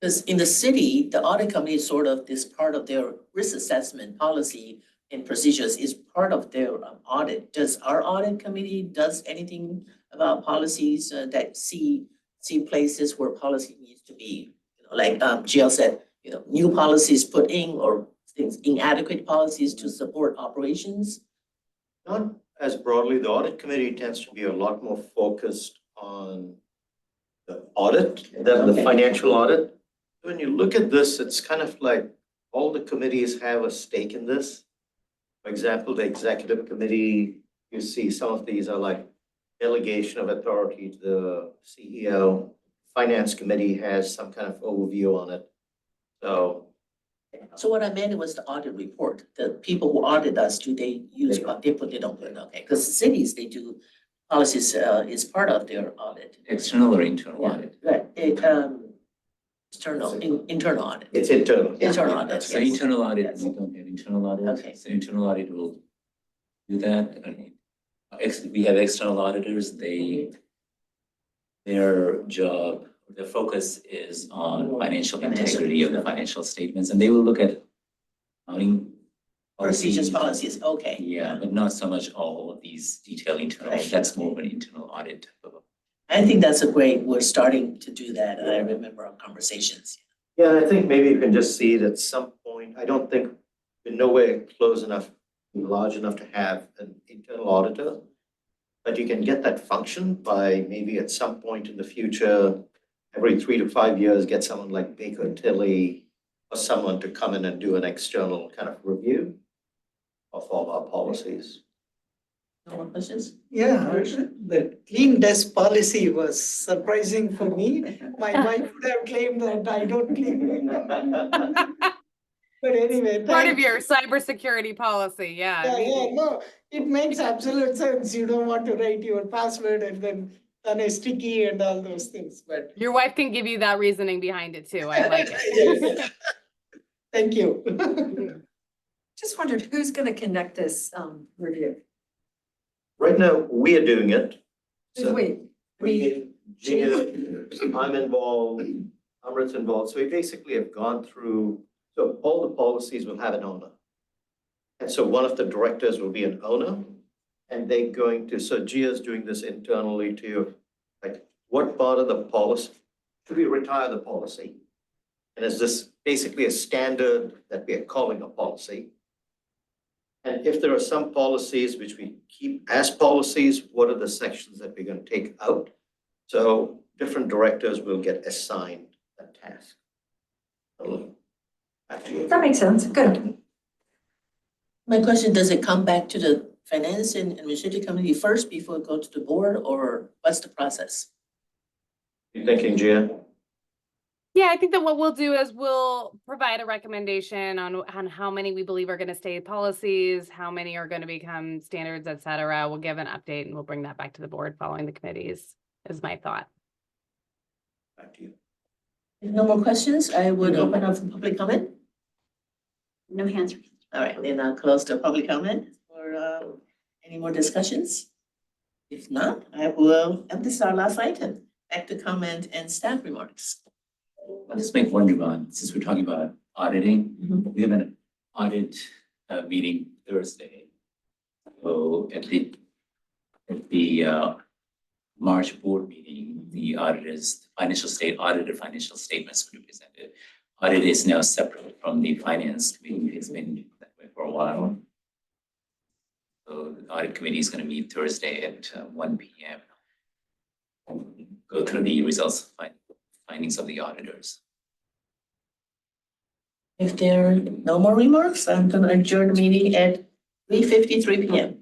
Because in the city, the audit committee is sort of this part of their risk assessment policy and procedures is part of their audit. Does our audit committee does anything about policies that see places where policy needs to be, like GL said, new policies put in or things inadequate policies to support operations? Not as broadly, the audit committee tends to be a lot more focused on the audit than the financial audit. When you look at this, it's kind of like all the committees have a stake in this. For example, the executive committee, you see some of these are like delegation of authority to the CEO. Finance committee has some kind of overview on it. So So what I meant was the audit report, the people who audit us, do they use, they put it on, okay, because the cities, they do policies, is part of their audit. External or internal Yeah, audit? right, internal audit. It's internal. Internal audit, So yes. internal audit, Yes. we don't have internal audit. Okay. So internal audit will do that. We have external auditors, their job, their focus is on financial integrity of the financial statements, and they will look at accounting Procedures, policies. policies, okay. Yeah, but not so much all of these detailed internal, Right. that's more of an internal audit. I think that's a great, we're starting to do that, and I remember our conversations. Yeah, I think maybe you can just see it at some point. I don't think we're nowhere close enough, large enough to have an internal auditor. But you can get that function by maybe at some point in the future, every 3 to 5 years, get someone like Baker Tilly or someone to come in and do an external kind of review of all our policies. No more questions? Yeah, the clean desk policy was surprising for me. My wife would have claimed that I don't clean. But anyway. Part of thanks. your cybersecurity policy, yeah. I mean, No, it makes absolute sense. You don't want to write your password and then on a sticky and all those things, but. Your wife can give you that reasoning behind it too. I like it. Yes. Thank you. Just wondered who's gonna conduct this review? Right now, we are doing it. So Wait, I'm involved, Amrit's involved. So we basically have gone through, so all the policies will have an owner. And so one of the directors will be an owner. And they're going to, so Gia's doing this internally too, like what part of the policy, should we retire the policy? And is this basically a standard that we are calling a policy? And if there are some policies which we keep as policies, what are the sections that we're going to take out? So different directors will get assigned a task. Actually, that makes sense, good. My question, does it come back to the finance and administrative committee first before it goes to the board, or what's the process? you thinking, Gia? Yeah, I think that what we'll do is we'll provide a recommendation on how many we believe are going to stay policies, how many are going to become standards, et cetera. We'll give an update and we'll bring that back to the board following the committees, is my thought. Back to you. If no more questions, I would open up for public comment. No hands raised. All right, then I'll close the public comment for any more discussions. If not, I will, and this is our last item, back to comment and staff remarks. I'll just make one remark, since we're talking about auditing, we have an audit meeting Thursday. So at the March board meeting, the auditors, audited financial statements will be presented. Audit is now separate from the finance committee, it's been that way for a while. So the audit committee is going to meet Thursday at 1 p.m. Go through the results, findings of the auditors. If there are no more remarks, I'm gonna adjourn the meeting at 3:53 p.m.